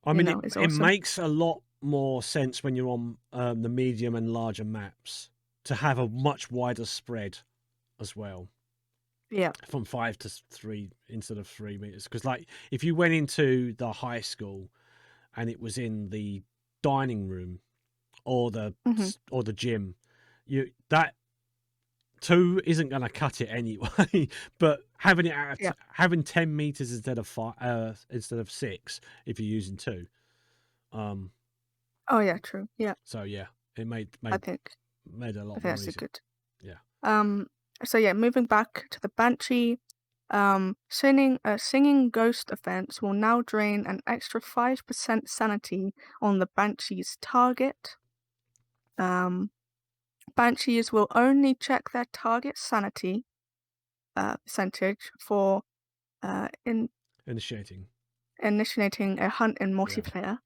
I mean, is it awesome. makes a lot more sense when you're on the medium and larger maps to have a much wider spread as well, Yeah. from 5 to 3 instead of 3 meters. Because, like, if you went into the high school and it was in the dining room or Hmm. the gym, that two isn't going to cut it anyway. But having it Yeah. having 10 meters instead of 6, if you're using two. Oh yeah, true. Yeah. So yeah, it made I made think made it a I lot think more that's a easier. good. Yeah. Um. So yeah, moving back to the Banshee. Singing ghost events will now drain an extra 5% sanity on the Banshee's target. Um, Banshees will only check their target sanity percentage for in Initiating. initiating a hunt in Yeah. multiplayer,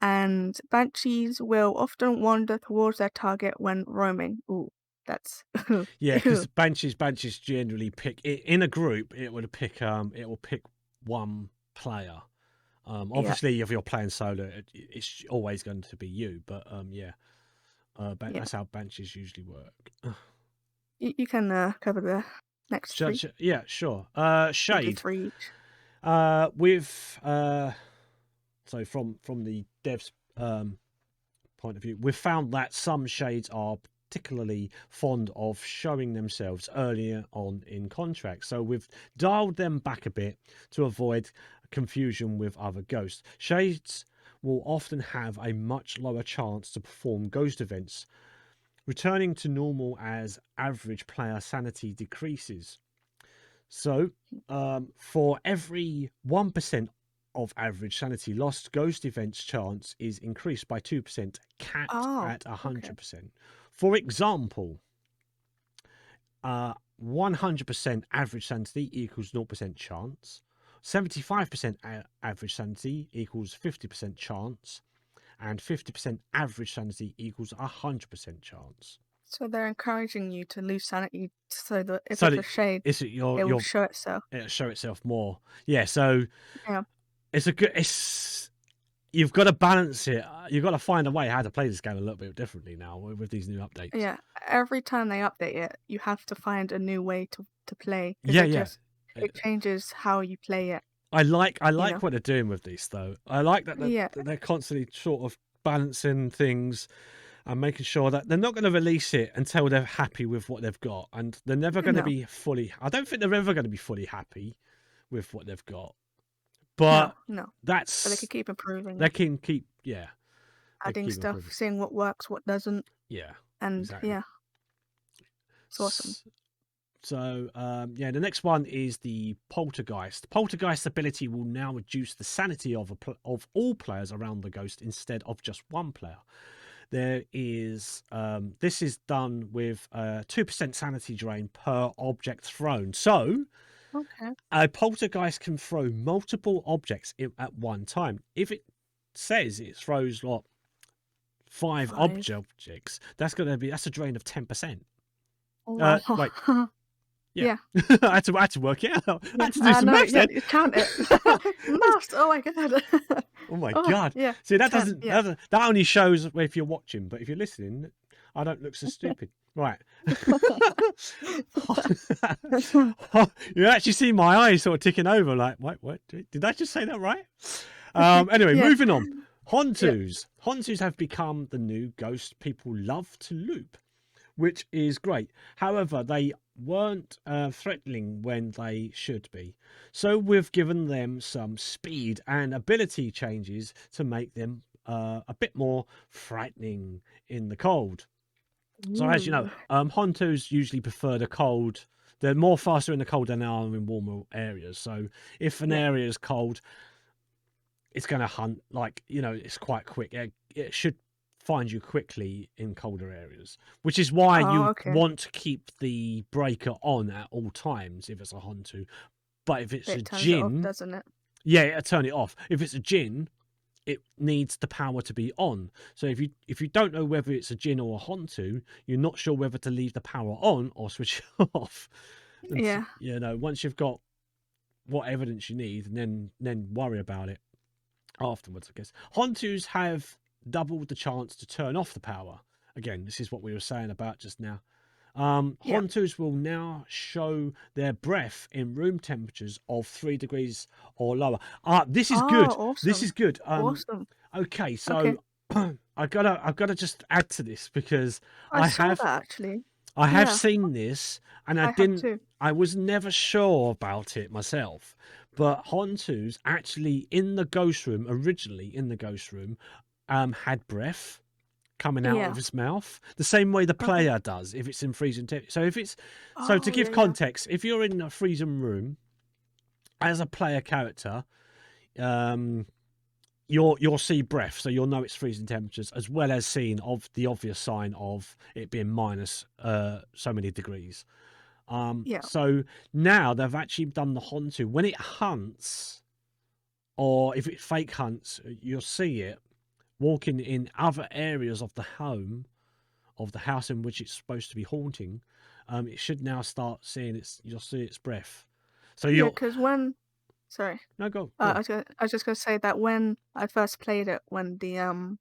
and Banshees will often wander towards their target when roaming. Ooh, that's Yeah, ew. because banshees generally pick in a group. It will pick one player. Yeah, Obviously, if you're playing solo, it's always going to be you. But yeah, yeah. that's how banshees usually work. You can cover the next three. Yeah, sure. We'll do Shade. three each. With so from the devs point of view, we've found that some shades are particularly fond of showing themselves earlier on in contracts. So we've dialed them back a bit to avoid confusion with other ghosts. Shades will often have a much lower chance to perform ghost events, returning to normal as average player sanity decreases. So, for every 1% of average sanity lost, ghost events chance is increased by 2%, capped Oh, at okay. 100%. For example, 100% average sanity equals 0% chance, 75% average sanity equals 50% chance, and 50% average sanity equals 100% chance. So they're encouraging you to lose sanity so that if So it's that a shade, it's it will show itself. it'll show itself more. Yeah, so Yeah. it's you've got to balance it. You've got to find a way how to play this game a little bit differently now with these new updates. Yeah. Every time they update it, you have to find a new way to play because Yeah, yeah. Uh, it changes how you play it, I you know. like what they're doing with these though. I like Yeah. that they're constantly sort of balancing things and making sure that they're not going to release it until they're happy with what they've got, and they're never going to No. be fully. I don't think they're ever going to be fully happy with what they've got, No. but No. But they that's could keep improving they it, can keep they adding keep stuff, improving. seeing what works, what doesn't, Yeah, and exactly. yeah, it's awesome. So, yeah, the next one is the poltergeist. Poltergeist ability will now reduce the sanity of all players around the ghost instead of just one player. There is this is done with 2% sanity drain per object thrown. So Okay. a poltergeist can throw multiple objects at one time. If it says it throws like 5 5. objects, that's a drain of 10%. Oh, wow. Wait, Yeah. I had to work it out. I Yeah. had to do some No, maths yeah, then. you count it. Maths. Oh my god. Oh my Oh, god! yeah. See, that 10. doesn't Yeah. that only shows if you're watching, but if you're listening, I don't look so stupid. Right. You actually see my eyes sort of ticking over. Like, what? Did I just say that right? Anyway, Yeah. moving on. Yeah. Hontus have become the new ghost people love to loop, which is great. However, they weren't threatening when they should be. So we've given them some speed and ability changes to make them a bit more frightening in the cold. So as you know, Ooh. Hontos usually prefer the cold. They're more faster in the cold than they are in warmer areas. So if an Yeah. area is cold, it's going to hunt like, it's quite quick. It should find you quickly in colder areas, which is why Oh, you okay. want to keep the breaker on at all times if it's a Hontu. But if it's a It turns it off, Jinn, doesn't it? yeah, it'll turn it off. If it's a Jinn, it needs the power to be on. So if you don't know whether it's a Jinn or a Hontu, you're not sure whether to leave the power on or switch it off. And Yeah. once you've got what evidence you need, and then worry about it afterwards, I guess. Hontus have doubled the chance to turn off the power. Again, this is what we were saying about just now. Yeah. Hontus will now show their breath in room temperatures of 3 degrees or lower. This is Oh, good. This awesome. is good. Awesome. Okay, Okay. so I've gotta just add to this because I I saw have that actually. I have Yeah, seen this and I have too. I was never sure about it myself. But Hontus actually in the ghost room, originally in the ghost room, had breath coming out Yeah. of his mouth the same way the Okay. player does if it's in freezing temperature. So to Oh, yeah, give yeah. context, if you're in a freezing room as a player character, um, you'll see breath, so you'll know it's freezing temperatures, as well as seeing of the obvious sign of it being minus so many degrees. Yeah. So now they've actually done the Hontu when it hunts, or if it fake hunts, you'll see it walking in other areas of the home, of the house in which it's supposed to be haunting. It should now start seeing you'll see its breath. So Yeah, you'll because when sorry, no go on. I was just gonna say that when I first played it, when the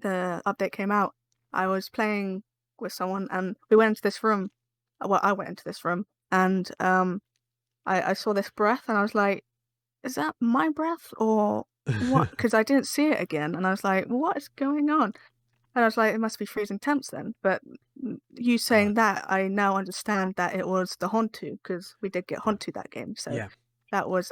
update came out, I was playing with someone and we went into this room. Well, I went into this room and I saw this breath and I was like, "Is that my breath or what?" Because I didn't see it again, and I was like, "What is going on?" And I was like, "It must be freezing temps then." But you Right. saying that, I now understand that it was the Hontu because we did get Hontu that game. So Yeah. that was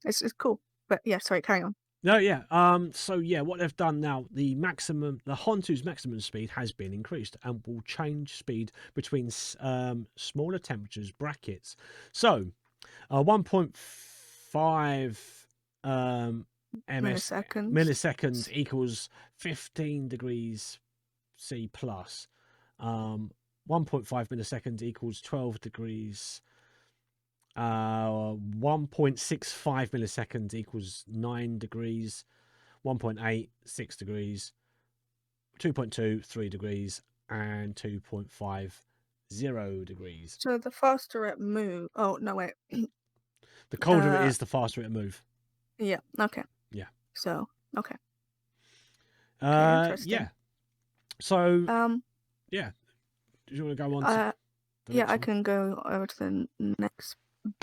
it's cool. But yeah, sorry, carry on. No, yeah. So yeah, what they've done now, the Hontu's maximum speed has been increased and will change speed between smaller temperatures brackets. So, 1.5 ms Milliseconds. milliseconds equals 15 degrees C plus. 1.5 milliseconds equals 12 degrees. 1.65 milliseconds equals 9 degrees. 1.8 6 degrees. 2.2 3 degrees, and 2.5 0 degrees. So the faster it move. Oh no, wait. The colder it is, the faster it move. Yeah. Okay. Yeah. So okay. Okay. Yeah. Interesting. So Um. yeah. Do you want to go on to Uh. the Yeah, next I one? can go over to the next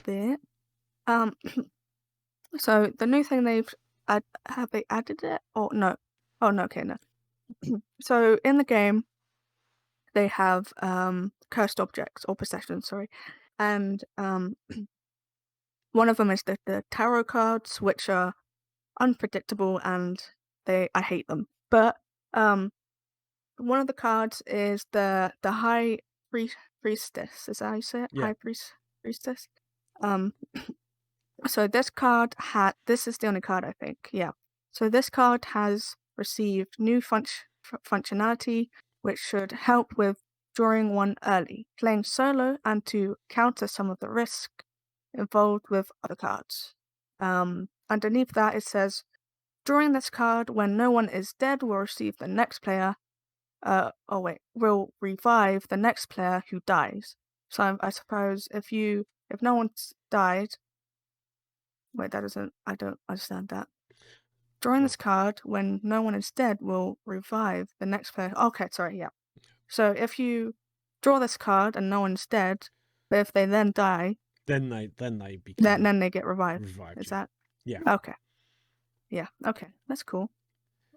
bit. Um. So the new thing have they added it or no? Oh no. Okay. No. So in the game they have cursed objects or possessions. Sorry, and one of them is the tarot cards, which are unpredictable and I hate them. But um one of the cards is the high priestess. Is that how you say it? Yeah. Priestess. Um so this is the only card I think. Yeah. So this card has received new functionality which should help with drawing one early, playing solo and to counter some of the risk involved with other cards. Underneath that it says drawing this card when no one is dead will receive the next player will revive the next player who dies. So I suppose if no one's died, wait, I don't understand that. Drawing this card when no one is dead will revive the next player. Okay, sorry, yeah. So if you draw this card and no one's dead, but if they then die, then they become then they get revived. revived. Is that? Yeah. Okay. Yeah. Okay. That's cool.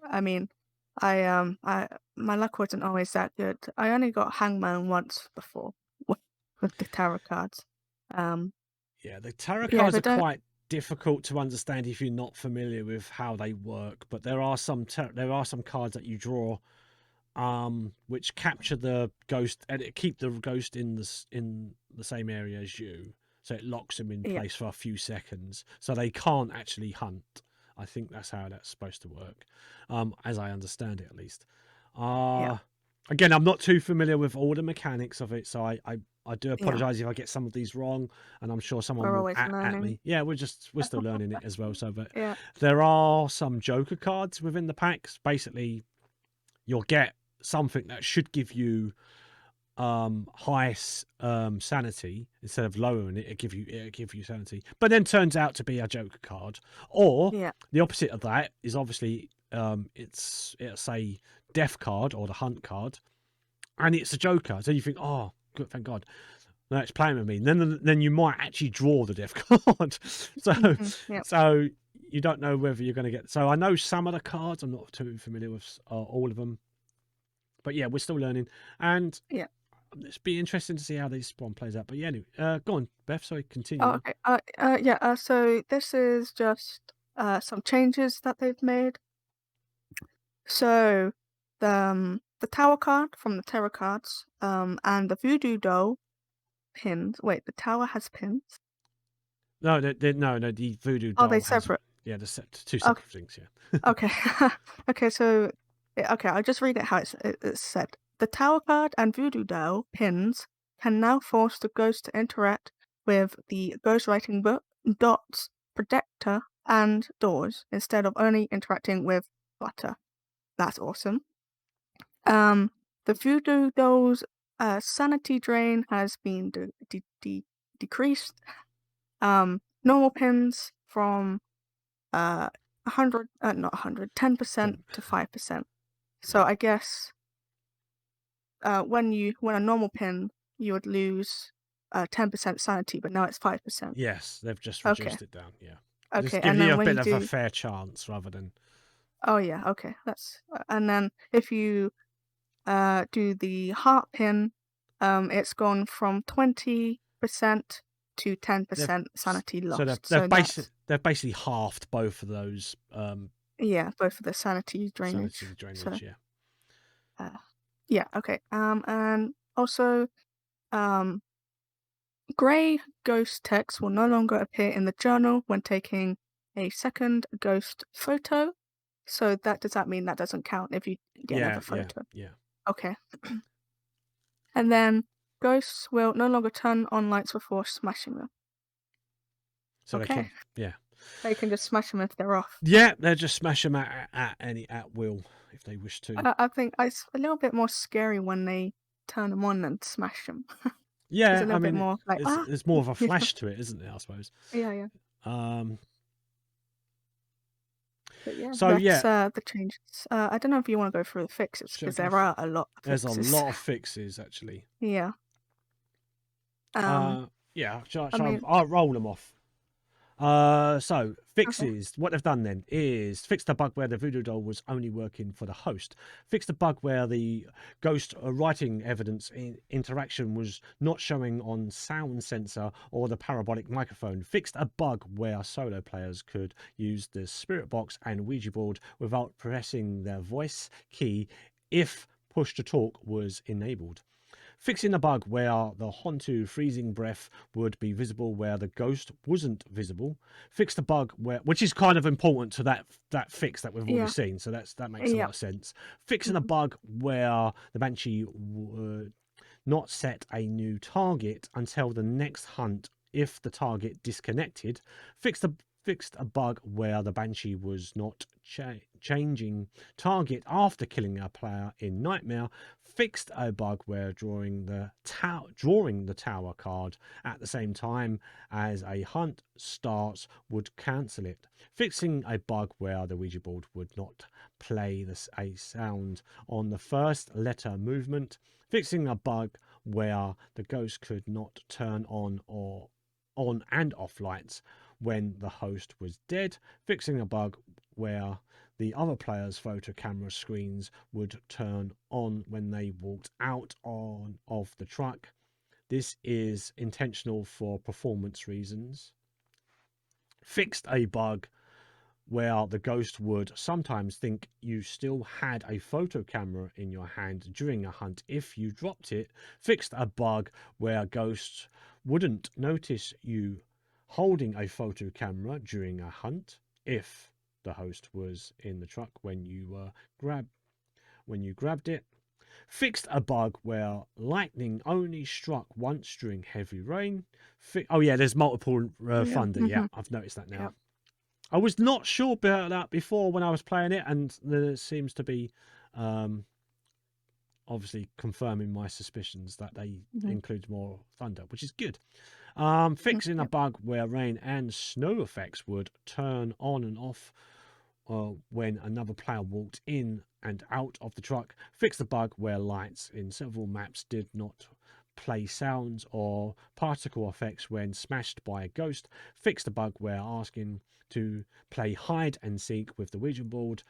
I mean, my luck wasn't always that good. I only got Hangman once before with the tarot cards. Yeah, the tarot Yeah, cards they are don't. quite difficult to understand if you're not familiar with how they work, but there are some cards that you draw which capture the ghost and it keep the ghost in the same area as you, so it locks them in Yeah. place for a few seconds so they can't actually hunt. I think that's how that's supposed to work, as I understand it, at least. Yeah. Again, I'm not too familiar with all the mechanics of it, so I do Yeah. apologize if I get some of these wrong, and I'm sure someone We're will always at learning. me. Yeah, we're still learning it as well. So, but Yeah. there are some Joker cards within the packs. Basically, you'll get something that should give you high sanity instead of lowering it. It give you sanity, but then turns out to be a Joker card. Or Yeah. the opposite of that is obviously it's a death card or the hunt card, and it's a Joker. So you think, oh, good, thank God. No, it's playing with me. And then you might actually draw the death card. Yeah. So you don't know whether you're going to get. So I know some of the cards. I'm not too familiar with all of them, but yeah, we're still learning, and Yeah. it's be interesting to see how this one plays out. But yeah, anyway, go on, Beth. Sorry, continue Oh, on. okay. Yeah. So this is just some changes that they've made. So the tower card from the tarot cards, and the voodoo doll pins. Wait, the tower has pins. No, no. The voodoo Are they doll has separate? yeah, two Okay. separate things. Yeah. Okay. Okay. So okay, I'll just read it how it's said. The tower card and voodoo doll pins can now force the ghost to interact with the ghostwriting book, dots, protector, and doors instead of only interacting with butter. That's awesome. The voodoo doll's sanity drain has been decreased. Normal pins from 100, not 100, 10% to 5%. So I guess when a normal pin, you would lose 10% sanity, but now it's 5%. Yes, they've just Okay. reduced it down. Yeah, Okay. just give And you then a when bit you of a do, fair chance rather than. oh yeah, okay, and then if you do the heart pin, it's gone from 20% to They've 10% sanity so lost. So they've basically halved both of those yeah, both of the sanity drainage. sanity So drainage. Yeah. yeah, okay. And also, um, gray ghost text will no longer appear in the journal when taking a second ghost photo. So does that mean that doesn't count if you get another photo? Yeah. Okay. And then ghosts will no longer turn on lights before smashing them. So Okay. yeah. They can just smash them if they're off. Yeah, they'll just smash them at will if they wish to. I think it's a little bit more scary when they turn them on and smash them. It's a Yeah, I little bit mean, more like, there's more of a yeah, flash to it, isn't there? I suppose. yeah. Um. But yeah, So that's yeah, the changes. I don't know if you want to go through the fixes shall I because go? there are a lot of There's a fixes. lot of fixes actually. Yeah. Um. Yeah. I mean, I'll roll them off. So okay. fixes. What they've done then is fix the bug where the voodoo doll was only working for the host. Fix the bug where the ghost writing evidence interaction was not showing on sound sensor or the parabolic microphone. Fixed a bug where solo players could use the spirit box and Ouija board without pressing their voice key if push to talk was enabled. Fixing a bug where the Hontu freezing breath would be visible where the ghost wasn't visible. Fix the bug where, which is kind of important to that fix that we've already Yeah. seen. So that makes a lot Yeah. of sense. Fixing a Mhm. bug where the banshee would not set a new target until the next hunt if the target disconnected. Fix the fixed a bug where the Banshee was not changing target after killing a player in Nightmare, fixed a bug where drawing the tower card at the same time as a hunt starts would cancel it, fixing a bug where the Ouija board would not play a sound on the first letter movement, fixing a bug where the ghost could not turn on and off lights when the host was dead, fixing a bug where the other player's photo camera screens would turn on when they walked out of the truck. This is intentional for performance reasons. Fixed a bug where the ghost would sometimes think you still had a photo camera in your hand during a hunt if you dropped it. Fixed a bug where ghosts wouldn't notice you holding a photo camera during a hunt if the host was in the truck when you grabbed it. Fixed a bug where lightning only struck once during heavy rain. Oh yeah, there's multiple thunder. Yeah, I've noticed that now. Yep. I was not sure about that before when I was playing it, and there seems to be obviously confirming my suspicions that they include more thunder, which is good. Fixing a bug where rain and snow effects would turn on and off when another player walked in and out of the truck. Fixed the bug where lights in several maps did not play sounds or particle effects when smashed by a ghost. Fixed the bug where asking to play hide and seek with the Ouija board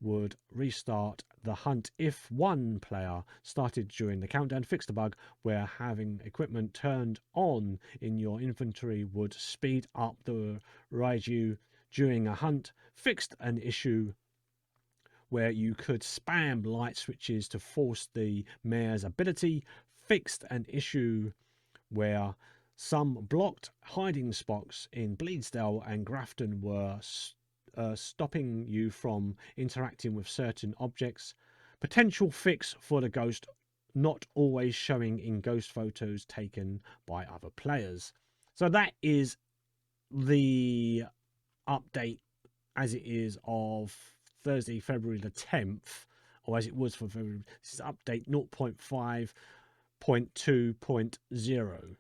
would restart the hunt if one player started during the countdown. Fixed the bug where having equipment turned on in your inventory would speed up the Raiju during a hunt. Fixed an issue where you could spam light switches to force the mayor's ability. Fixed an issue where some blocked hiding spots in Bleedsdale and Grafton were stopping you from interacting with certain objects. Potential fix for the ghost not always showing in ghost photos taken by other players. So that is the update as it is of Thursday, February the 10th, or as it was for February. This is update 0.5.2.0.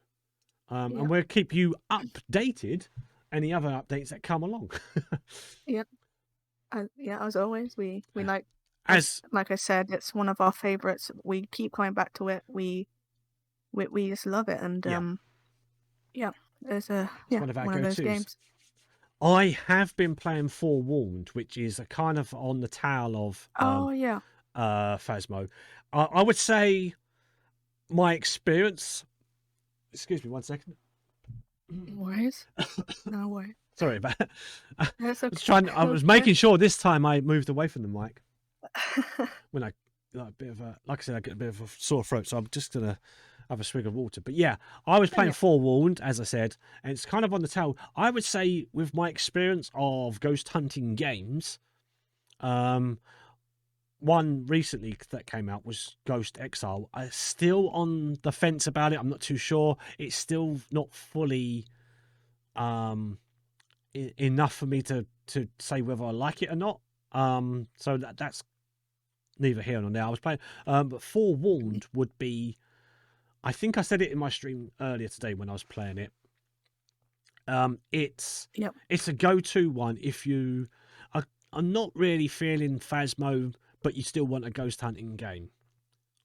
And we'll keep you updated any other updates that come along. Yep. As always, we like, as like I said, it's one of our favorites. We keep coming back to it. We just love it, and it's one of our one of those go-tos. games. I have been playing Forewarned, which is a kind of on the tail of Phasmo. I would say my experience. Excuse me, 1 second. No worries. No worries. Sorry about that. That's okay. I was making sure this time I moved away from the mic. When I like a bit of a, like I said, I get a bit of a sore throat, so I'm just gonna have a swig of water. But yeah, I was playing Forewarned, as I said, and it's kind of on the tail. I would say, with my experience of ghost hunting games, one recently that came out was Ghost Exile. I'm still on the fence about it. I'm not too sure. It's still not fully enough for me to say whether I like it or not. So that's neither here nor there. I was playing, but Forewarned would be. I think I said it in my stream earlier today when I was playing it. It's a go-to one if you are not really feeling Phasmo, but you still want a ghost hunting game.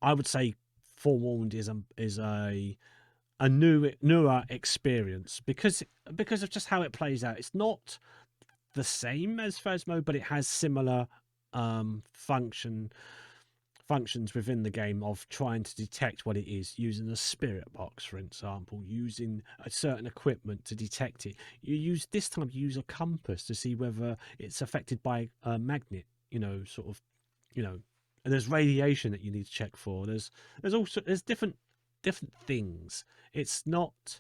I would say Forewarned is a newer experience because of just how it plays out. It's not the same as Phasmo, but it has similar functions within the game of trying to detect what it is, using a spirit box, for example, using a certain equipment to detect it. You use a compass to see whether it's affected by a magnet, and there's radiation that you need to check for. There's different things. It's not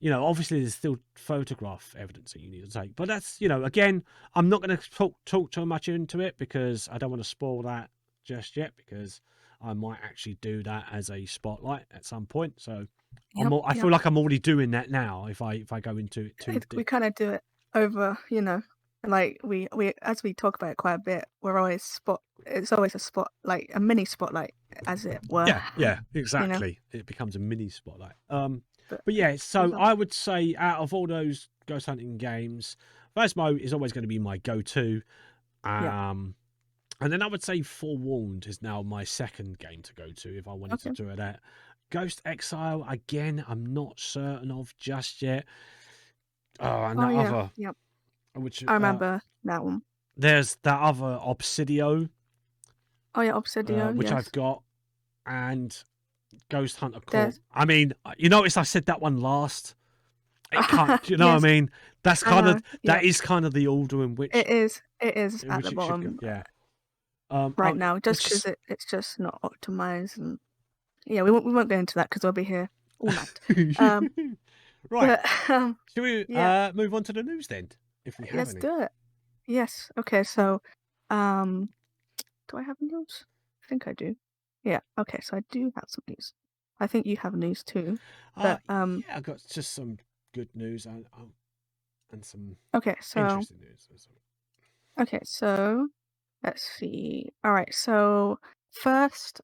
obviously there's still photograph evidence that you need to take, but that's again, I'm not going to talk too much into it because I don't want to spoil that just yet, because I might actually do that as a spotlight at some point. So I feel like I'm already doing that now if I go into it too deep. We kind of do it over, like we as we talk about it quite a bit, we're always it's always a spot like a mini spotlight, as it were, Yeah, you know. exactly. It becomes a mini spotlight. But But yeah, yeah, goes so on. I would say out of all those ghost hunting games, Phasmo is always going to be my go-to. Yeah. Um, and then I would say Forewarned is now my second game to go to if I wanted to Okay. do that. Ghost Exile, again, I'm not certain of just yet. Oh, and Oh that yeah. other, Yep. which I remember that one. there's that other Obsidio, Oh yeah, Obsidio. which I've Yes. got, and Ghost Hunter Court. There's. I mean, you notice I said that one last. It can't. Do you know what I Yes, mean? That's I kind of know. Yeah. the order in It which is. It is at the it should go. bottom Yeah. right now, just Which because is it's just not optimized, and yeah, we won't go into that because we'll be here all night. Um, right. but Shall we yeah, move on to the news then, if we have let's any? do it. Yes. Okay. So, um, do I have news? I think I do. Yeah. Okay. So I do have some news. I think you have news too. But Yeah, I got just some good news and some okay. So interesting news. okay. So let's see. All right. So first,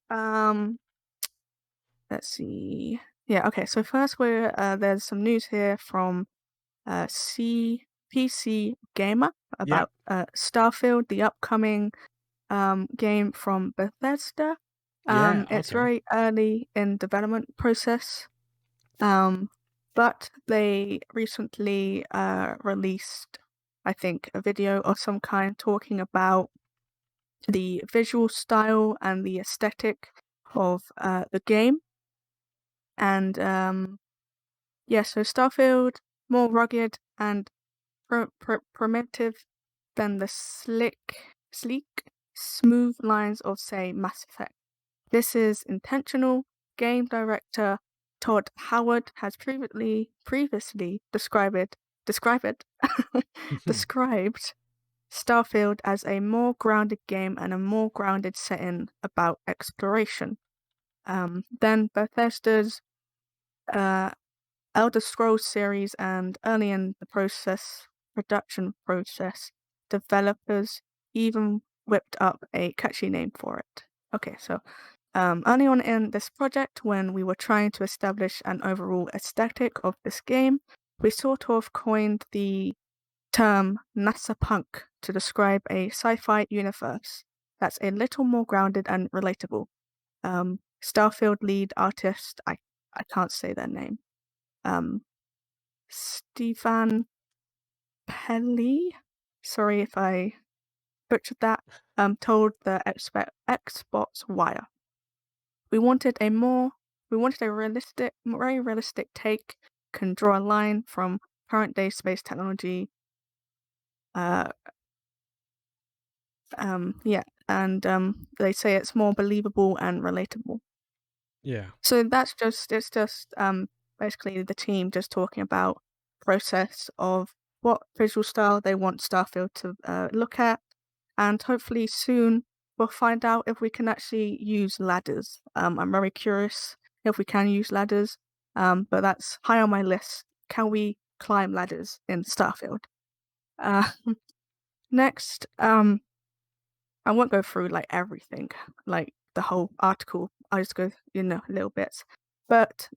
let's see. Yeah. Okay. So first, there's some news here from PC Gamer Yep. about Starfield, the upcoming game from Bethesda. Yeah. It's Okay. very early in development process, but they recently released, I think, a video of some kind talking about the visual style and the aesthetic of the game. And yeah, so Starfield, more rugged and primitive than the sleek, smooth lines of, say, Mass Effect. This is intentional. Game director Todd Howard has previously described described Starfield as a more grounded game and a more grounded setting about exploration. Then Bethesda's uh, Elder Scrolls series, and early in the production process, developers even whipped up a catchy name for it. Okay, so early on in this project, when we were trying to establish an overall aesthetic of this game, we sort of coined the term NASA punk to describe a sci-fi universe that's a little more grounded and relatable. Starfield lead artist, I can't say their name. Um, Stefan Pelly, sorry if I butchered that, told the Xbox Wire. We wanted a very realistic take, can draw a line from current day space technology. Uh, yeah, and they say it's more believable and relatable. Yeah. So it's just basically the team just talking about process of what visual style they want Starfield to look at, and hopefully soon we'll find out if we can actually use ladders. I'm very curious if we can use ladders, but that's high on my list. Can we climb ladders in Starfield? Uh, next, I won't go through like everything, like the whole article. I'll just go, little bits. But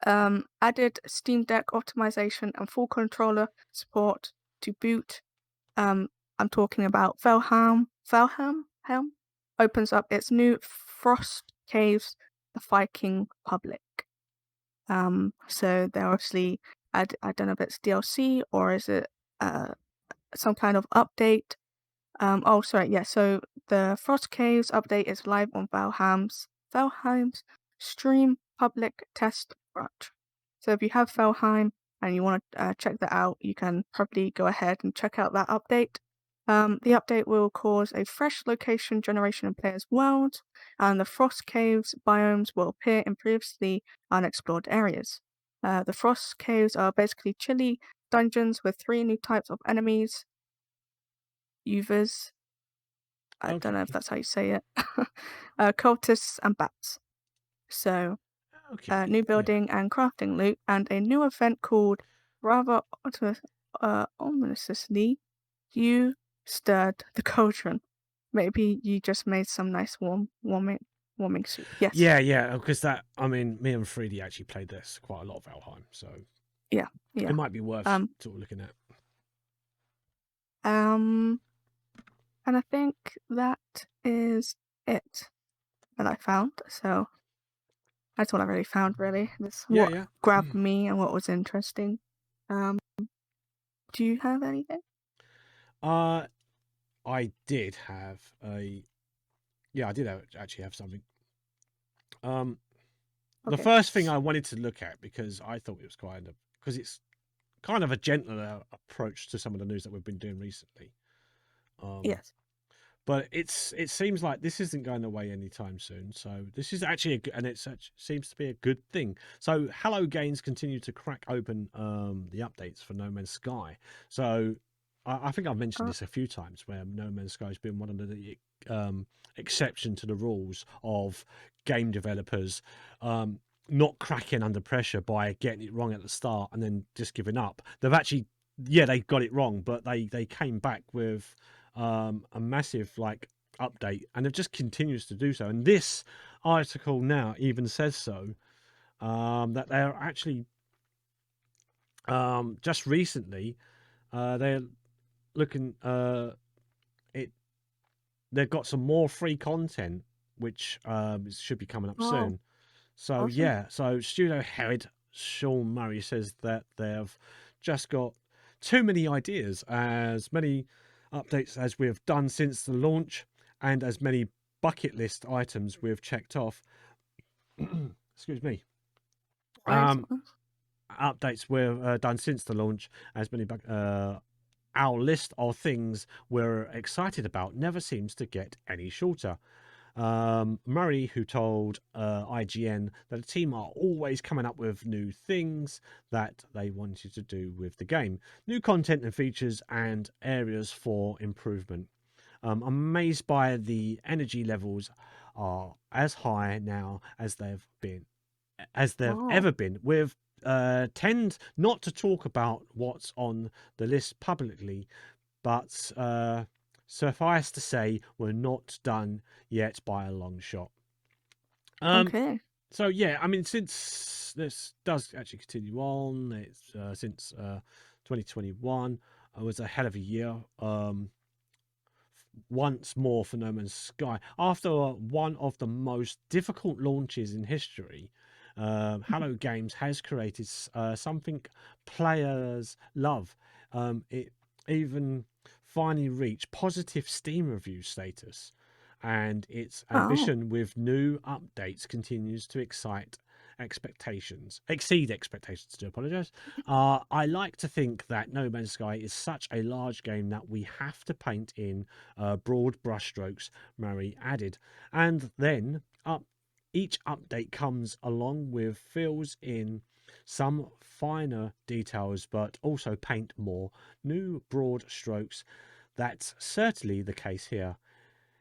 added Steam Deck optimization and full controller support to boot. I'm talking about Helm opens up its new Frost Caves, the Viking Public. So they're obviously, I don't know if it's DLC or is it some kind of update. Oh, sorry, yeah. So the Frost Caves update is live on Valheim's Stream public test branch. So if you have Valheim and you want to check that out, you can probably go ahead and check out that update. The update will cause a fresh location generation in players' worlds, and the Frost Caves biomes will appear in previously unexplored areas. The Frost Caves are basically chilly dungeons with 3 new types of enemies. Uvers, I don't know if Okay. that's how you say it. Cultists and bats. So, Okay. new Yeah. building and crafting loot, and a new event called Rather ominously, you stirred the cauldron. Maybe you just made some nice warming soup. Yes. Yeah, because I mean, me and Freedy actually played this quite a lot of Valheim, so Yeah. it Yeah. might be worth Um. sort of looking at. Um. And I think that is it that I found. So that's what I really found. Really, that's Yeah, what yeah. grabbed me and what was interesting. Um. Do you have anything? Uh, I did have I did actually have something. Um, the Okay. first thing I wanted to look at because I thought it was because it's kind of a gentler approach to some of the news that we've been doing recently. Um, Yes. but it seems like this isn't going away anytime soon. So this is actually seems to be a good thing. So Hello Games continue to crack open the updates for No Man's Sky. So I think I've mentioned Uh, this a few times where No Man's Sky has been one of the exception to the rules of game developers not cracking under pressure by getting it wrong at the start and then just giving up. They've actually, yeah, they got it wrong, but they came back with a massive update, and it just continues to do so. And this article now even says so, that they're actually just recently they're looking it they've got some more free content which should be coming up oh, soon. So awesome. yeah, so studio head Sean Murray says that they've just got too many ideas, as many updates as we've done since the launch, and as many bucket list items we've checked off. Excuse me. Nice. Um, Updates we've done since the launch, as many our list of things we're excited about never seems to get any shorter. Murray, who told IGN that the team are always coming up with new things that they wanted to do with the game, new content and features, and areas for improvement. I'm amazed by the energy levels are as high now as they've Oh, ever been. We've tend not to talk about what's on the list publicly, but suffice to say, we're not done yet by a long shot. Um, okay. so yeah, I mean, since this does actually continue on, it's since 2021 was a hell of a year. Once more for No Man's Sky. After one of the most difficult launches in history, Hello Games has created something players love. It even finally reached positive Steam review status, and its Oh, ambition with new updates continues to exceed expectations. To apologize. I like to think that No Man's Sky is such a large game that we have to paint in broad brushstrokes, Murray added. And then each update comes along with fills in some finer details, but also paint more new broad strokes. That's certainly the case here.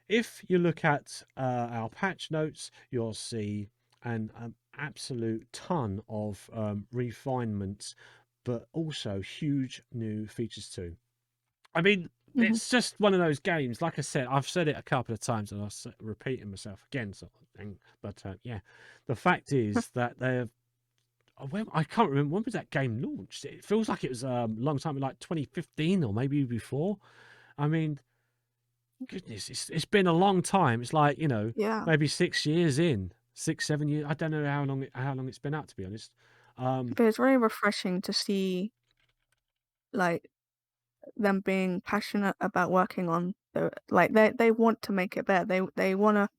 If you look at our patch notes, you'll see an absolute ton of refinements, but also huge new features too. I mean, hmm it's just one of those games. Like I said, I've said it a couple of times, and I'm repeating myself again, sort of thing. But yeah, the fact is that they've. I can't remember when was that game launched. It feels like it was a long time, like 2015 or maybe before. I mean, goodness, it's been a long time. It's like yeah. maybe 6 years in, 6 7 years. I don't know how long it's been out, to be honest. Um, But it's very refreshing to see like them being passionate about working on they want to make it better. They want to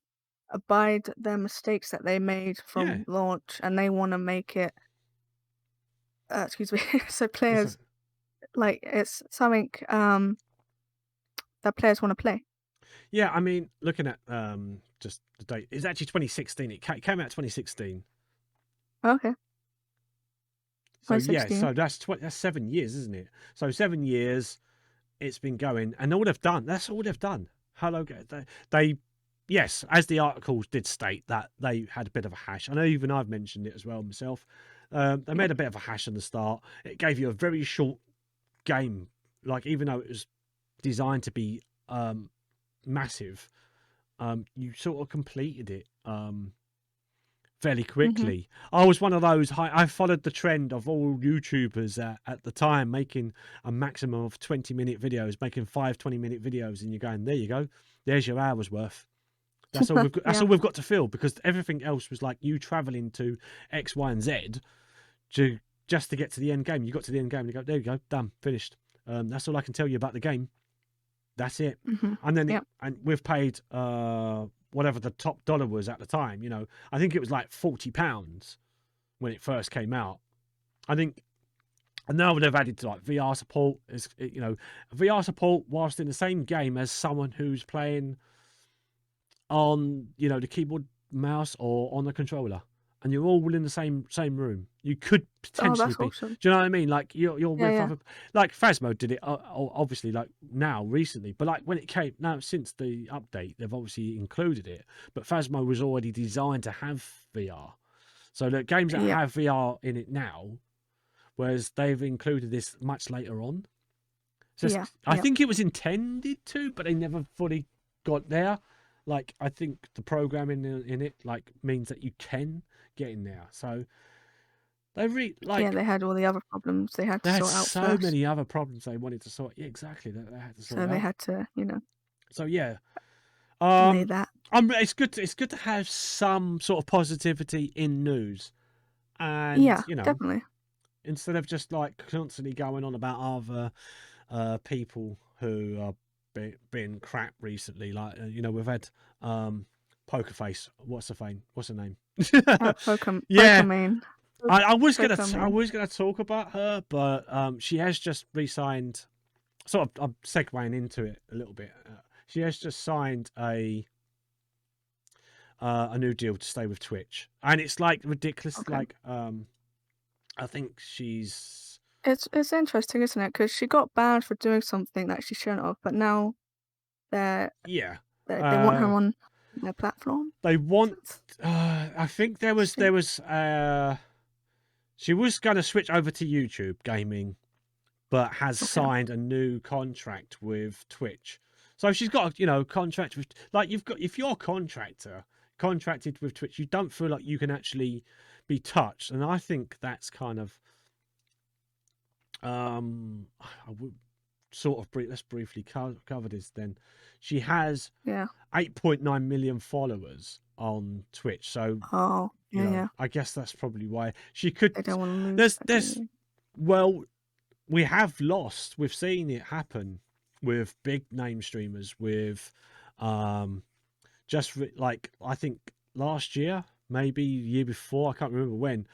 abide their mistakes that they made yeah, from launch, and they want to make it. Excuse me. So it's a, players it's something that players want to play. yeah. I mean, looking at just the date, it's actually 2016. It came out 2016. Okay, So yeah, 2016. so that's 7 years, isn't it? So 7 years it's been going, and all they've done. That's all they've done. Hello, they yes, as the articles did state, that they had a bit of a hash. I know even I've mentioned it as well myself. They Yeah. made a bit of a hash on the start. It gave you a very short game, like even though it was designed to be massive, you sort of completed it fairly quickly. I was one of those. I followed the trend of all YouTubers at the time making a maximum of 20-minute videos, making 20-minute videos, and you're going, there you go, there's your hour's worth. That's all we've got. That's Yeah. all we've got to fill, because everything else was like you traveling to X, Y, and Z just to get to the end game. You got to the end game and you go, there you go, done, finished. That's all I can tell you about the game. That's it. And then and we've paid whatever the top dollar was at the time. You know, I think it was like £40 when it first came out. I think, and now they've added to like VR support. Is, you know, VR support whilst in the same game as someone who's playing on, you know, the keyboard, mouse, or on the controller, and you're all in the same room. You could potentially that's be. awesome. Do you know what I mean? Like you're with Yeah. other, like Phasmo did it obviously like now recently, but like when it came now since the update, they've obviously included it. But Phasmo was already designed to have VR, so the games that Yeah. have VR in it now, whereas they've included this much later on. So Yeah. I think it was intended to, but they never fully got there. Like I think the programming in it like means that you can get in there. So they Yeah, they had all the other problems they had to they had sort out so first. many other problems they wanted to sort. Yeah, exactly, that they had to sort So they out. had to, you know, So yeah, delay that. it's good. It's good to have some sort of positivity in news, and Yeah, you know, definitely. instead of just like constantly going on about other people who are being crap recently. Like you know, we've had Poker Face. What's her name? Yeah, Pokemon. I was Pokemon. gonna talk about her, but she has just re-signed. Sort of, I'm segueing into it a little bit. She has just signed a new deal to stay with Twitch, and it's like ridiculous. Okay. Like I think she's. It's interesting, isn't it? Because she got banned for doing something that she shouldn't have, but now they Yeah. they want her on their platform. They want. I think there was she was going to switch over to YouTube gaming, but has signed a new contract with Twitch. So she's got, you know, contract with, like, you've got, if you're a contracted with Twitch, you don't feel like you can actually be touched. And I think that's kind of, I would sort of let's briefly cover this then. She has 8.9 million followers on Twitch. So, you know, I guess that's probably why she could. They don't want to lose. Well, we've seen it happen with big name streamers, with like I think last year, maybe the year before, I can't remember when,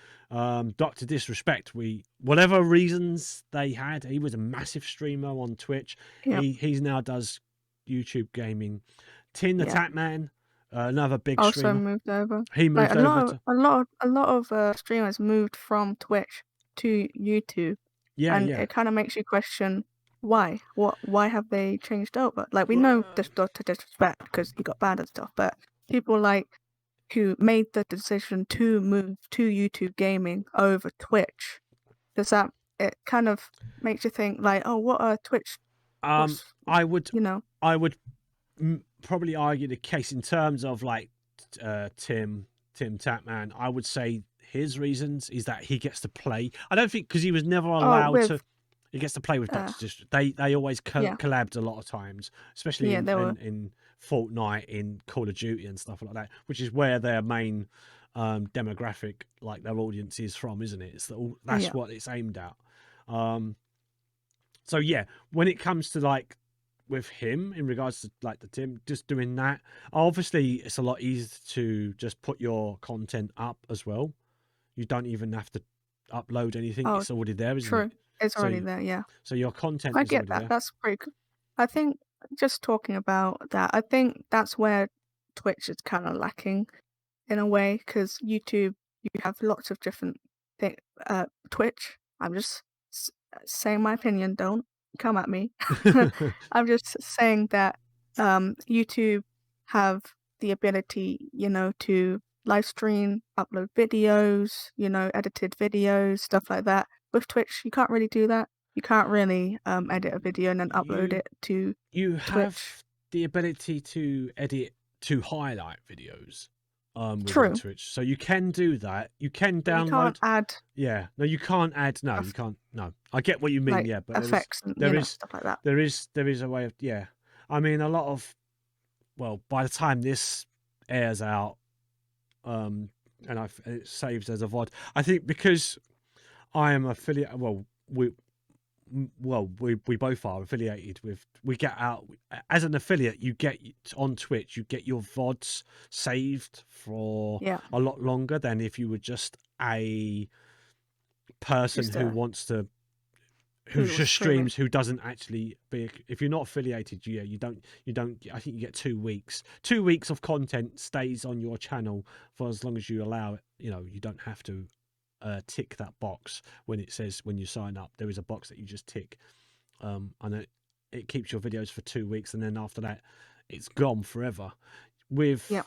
Dr. Disrespect, whatever reasons they had, he was a massive streamer on Twitch. He's now does YouTube gaming. Tin the Tatman, another big streamer, moved over. he moved over to a lot of streamers moved from Twitch to YouTube. And it kind of makes you question why. Why have they changed over? Like we know this Dr. Disrespect because he got banned and stuff, but people like who made the decision to move to YouTube gaming over Twitch, it kind of makes you think like, oh, what are Twitch? I would, you know, I would probably argue the case in terms of like Tim Tatman. I would say his reasons is that he gets to play. I don't think because he was never allowed to. He gets to play with Dr. Disrespect. They always collabed a lot of times, especially in Fortnite, in Call of Duty and stuff like that, which is where their main demographic, like their audience, is from, isn't it? That's what it's aimed at. So yeah, when it comes to like with him in regards to like the Tim just doing that, obviously it's a lot easier to just put your content up as well. You don't even have to upload anything. It's already there, isn't it? It's already there, yeah. So your content I is get already that. there. That's pretty cool. I think just talking about that, I think that's where Twitch is kind of lacking in a way, because YouTube, you have lots of different things. Twitch, I'm just saying my opinion, don't come at me. I'm just saying that YouTube have the ability, you know, to live stream, upload videos, you know, edited videos, stuff like that. With Twitch, you can't really do that. you can't really edit a video and then upload You it to you Twitch. have the ability to edit to highlight videos within True, Twitch, so you can do that. You can but you can't download. add Yeah, no, you can't add. No, you eff- can't. No, I get what you mean. like Yeah, but effects and there is, stuff like that. there is a way of. Yeah, I mean, a lot of. Well, by the time this airs out, and it saves as a VOD. I think because I am affiliate. We both are affiliated with. We get out as an affiliate. You get on Twitch. You get your VODs saved for Yeah, a lot longer than if you were just a person just who wants to, who who was just streaming. streams, who doesn't actually be. If you're not affiliated, you don't. I think you get 2 weeks. 2 weeks of content stays on your channel for as long as you allow it. You don't have to tick that box when it says when you sign up. There is a box that you just tick, and it keeps your videos for 2 weeks, and then after that, it's gone forever. Yeah,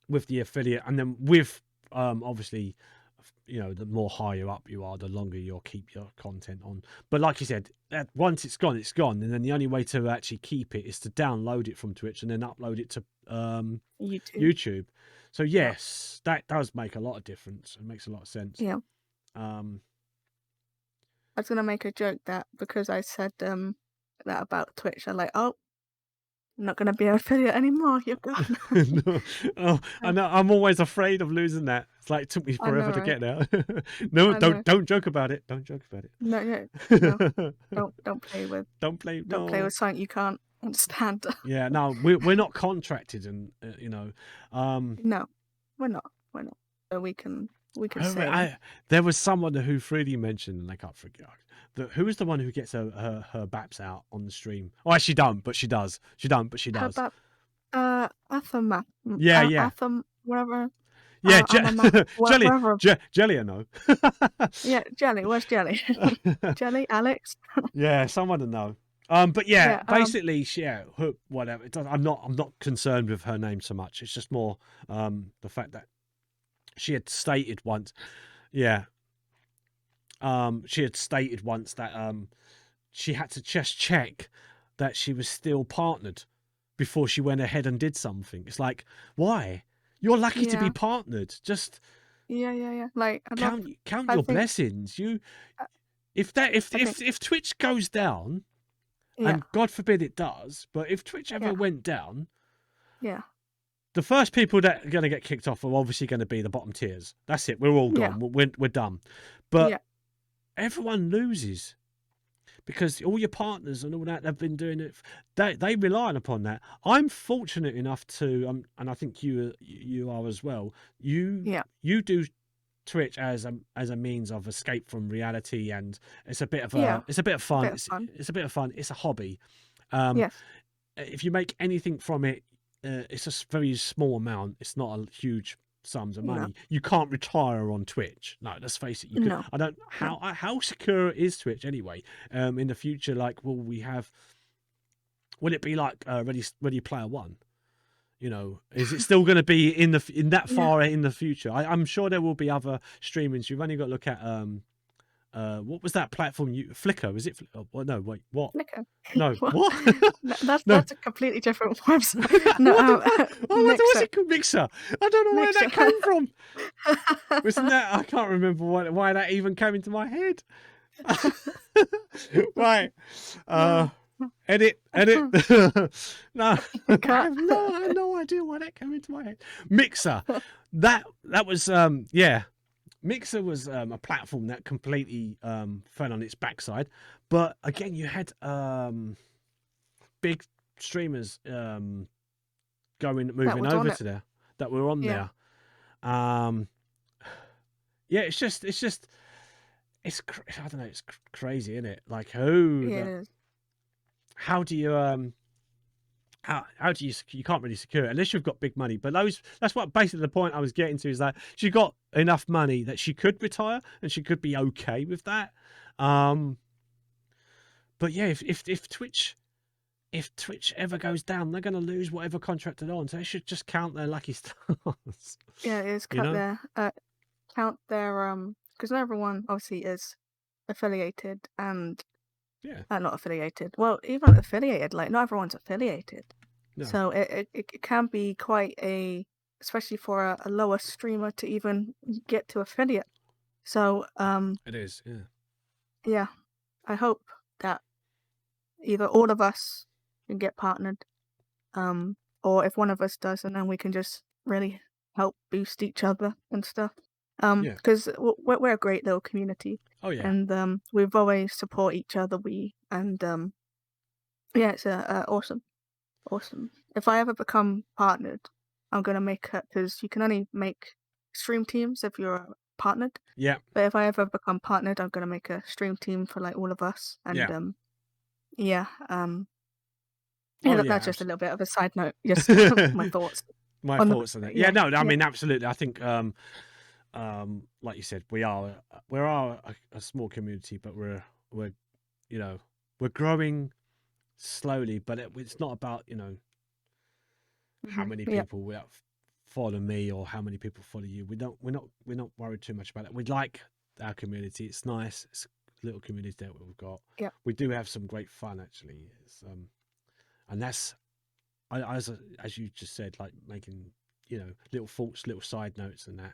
With the affiliate, and then with obviously, the more higher up you are, the longer you'll keep your content on. But like you said, once it's gone, and then the only way to actually keep it is to download it from Twitch and then upload it to YouTube. YouTube. So Yeah, yes, that does make a lot of difference. It makes a lot of sense. yeah. Um, I was gonna make a joke that because I said that about Twitch, I'm like, oh, I'm not gonna be an affiliate anymore. You're gone. no, oh, I know. I'm always afraid of losing that. It's like it took me I know, forever to right? get there. No, I know. don't joke about it. Don't joke about No, no, no. it. Don't play with Don't play. don't play No. with something you can't understand. Yeah, no, we're not contracted, and No, we're not. We're not. So we can say there was someone who Freedy mentioned, and I can't forget. Who is the one who gets her baps out on the stream? Oh, she don't, but she does. She don't, but she her does. about Atham, Yeah, yeah, Atham, whatever. yeah. Jelly, Whatever. Jelly, I know. Yeah, Jelly. Where's Jelly? Jelly, Alex. Yeah, someone to know. But yeah, Yeah. basically, whatever. I'm not concerned with her name so much. It's just more the fact that she had stated once. Yeah. She had stated once that she had to just check that she was still partnered before she went ahead and did something. It's like, why? You're lucky to be Yeah. partnered. Just Yeah. Like I count I your think. blessings. Uh, If I think. if Twitch goes down, Yeah. and God forbid it does, but if Twitch ever Yeah. went down, Yeah. the first people that are going to get kicked off are obviously going to be the bottom tiers. That's it. We're all Yeah. gone. We're done. But Yeah. everyone loses because all your partners and all that have been doing it. They rely upon that. I'm fortunate enough to, and I think you are as well. Yeah. You do Twitch as a means of escape from reality, and it's a bit of Yeah. it's a bit of fun. Bit of fun. It's a bit of fun. It's a hobby. Yes. If you make anything from it, it's a very small amount. It's not a huge sums of money. No. You can't retire on Twitch. No, let's face it. You could. No. I don't. No. How secure is Twitch anyway? In the future, like, will we have? Will it be like Ready Player One? Is it still going to be in that Yeah. far in the future? I'm sure there will be other streamings. You've only got to look at what was that platform? Flickr? Is it? Well, no, wait, what? Flickr. No, What? what? No. That's a completely different website. No, What was Mixer. it called? Mixer. I don't know where that Mixer. came from. Wasn't that? I can't remember why that even came into my head. Right. Edit. No, I have no idea why that came into my head. Mixer. That was yeah. Mixer was a platform that completely fell on its backside, but again, you had big streamers moving over to there that were on there. Yeah, it's just I don't know, it's crazy, isn't it? Like how do you how do you can't really secure it unless you've got big money. But that's what basically the point I was getting to, is that she got enough money that she could retire and she could be okay with that. But yeah, if Twitch ever goes down, they're going to lose whatever contract they're on. So they should just count their lucky stars. Yeah, it is count their because not everyone obviously is affiliated, and Yeah. Not affiliated. Well, even affiliated, like not everyone's affiliated. No, So it can be quite especially for a lower streamer to even get to affiliate. So it is. Yeah. yeah, I hope that either all of us can get partnered, or if one of us does, and then we can just really help boost each other and stuff. Yeah. Because we're a great little community, Oh yeah. and we've always support each other. Yeah, it's awesome, awesome. If I ever become partnered, I'm gonna make it because you can only make stream teams if you're partnered. Yeah. But if I ever become partnered, I'm gonna make a stream team for like all of us, and Yeah. yeah, Oh yeah, yeah. that's just a little bit of a side note. Just my Absolutely. thoughts My on thoughts on it. Yeah. yeah, No. I yeah, mean, absolutely. I think like you said, we are a small community, but we're you know we're growing slowly. But it's not about how many yeah, people will follow me or how many people follow you. We're not worried too much about that. We like our community. It's nice. It's a little community that we've got. yeah, We do have some great fun actually. And that's as you just said, like making little thoughts, little side notes, and that.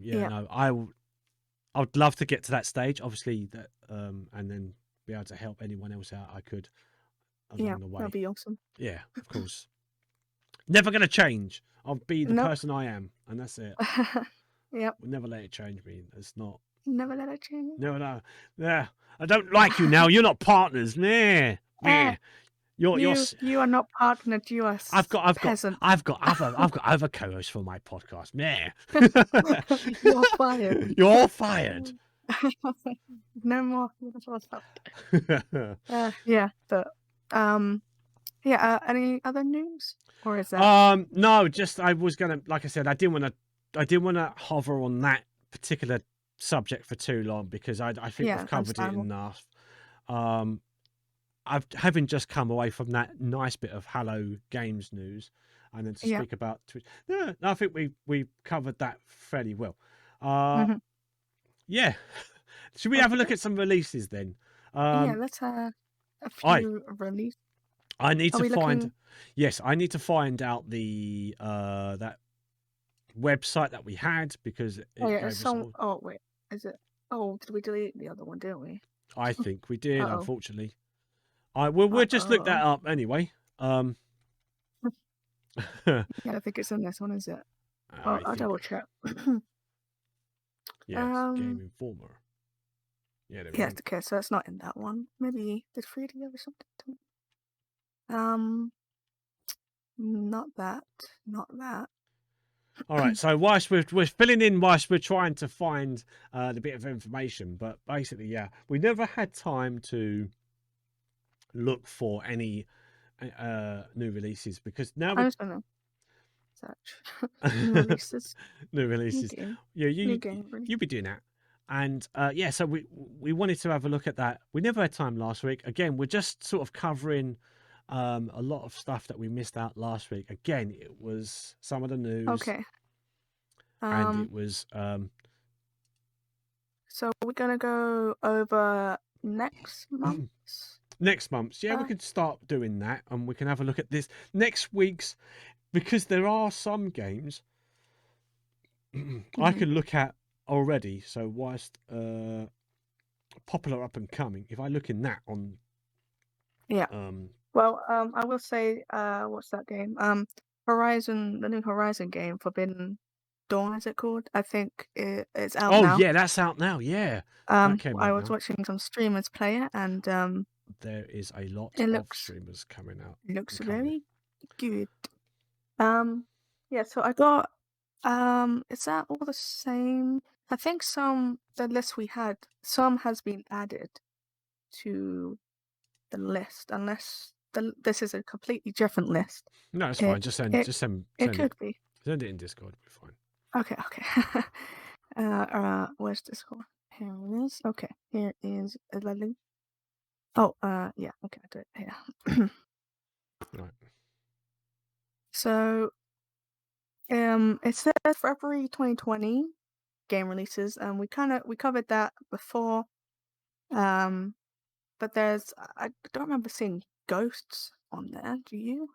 Yeah, yeah, no, I would love to get to that stage, obviously, that and then be able to help anyone else out I could yeah. along the That'd way. be awesome. Yeah, of course. Never gonna change. I'll be the Nope. person I am, and that's it. Yep. We'll never let it change me. It's not. Never let it change. No, no. Yeah, I don't like you now. You're not partners. Nah, Eh, nah. You're. you are not partnered. You are I've got. I've got. peasant. I've got. I've got other co-hosts for my podcast. Nah. You're fired. You're all fired. No more. Yeah, but yeah. Any other news, or is that No, just I was gonna, like I said, I didn't want to hover on that particular subject for too long because I think we've yeah, covered it understandable? enough. Um, I've having just come away from that nice bit of Hello Games news, and then to Yeah. speak about Twitch. Yeah, I think we covered that fairly well. Uh, hmm yeah. Should we have a look Okay. at some releases then? Yeah. Um, Let's a I few release. I need Are to we find. looking? Yes, I need to find out the that website that we had because Oh it yeah. It's gave us some. all. Oh wait. Is it? Oh, did we delete the other one? Didn't we? I think we did, Uh oh. unfortunately. We'll just look that Oh. up anyway. Yeah, I think it's in this one. Is it? I I'll think double check. yes, Game um. Informer. Yeah, there we Yeah. go. Okay. So it's not in that one. Maybe did Freedy ever something to me? Um. Not that. Not that. All right. So whilst we're filling in, whilst we're trying to find the bit of information, but basically, yeah, we never had time to look for any new releases because now I'm we just gonna search new releases, new new releases. game, Yeah, new game release. you be doing that, and yeah. So we wanted to have a look at that. We never had time last week. Again, we're just sort of covering a lot of stuff that we missed out last week. Again, it was some of the news, Okay. and Um. it was So we're gonna go over next month's. next month's. Yeah, we Uh. could start doing that, and we can have a look at this next week's because there are some games I mhm, could look at already. So whilst popular up and coming, if I look in that on Yeah. um Well. I will say. What's that game? Horizon. The new Horizon game, Forbidden Dawn. Is it called? I think it's out oh now. yeah, that's out now. Yeah, that came I out was now. watching some streamers play it, and There is a lot it of looks streamers coming out looks and coming. very good. Um. Yeah. So I got. Is that all the same? I think the list we had, some has been added to the list, unless this is a completely different list. No, it's It fine. Just send it just send it send it could be. send it in Discord. We're fine. Okay, okay. Where's this one? Here it is. Okay, here is a link. Oh, yeah. Okay, I do it here. Right. So, it says February 2020 game releases, and we covered that before. Um, but I don't remember seeing Ghosts on there. Do you?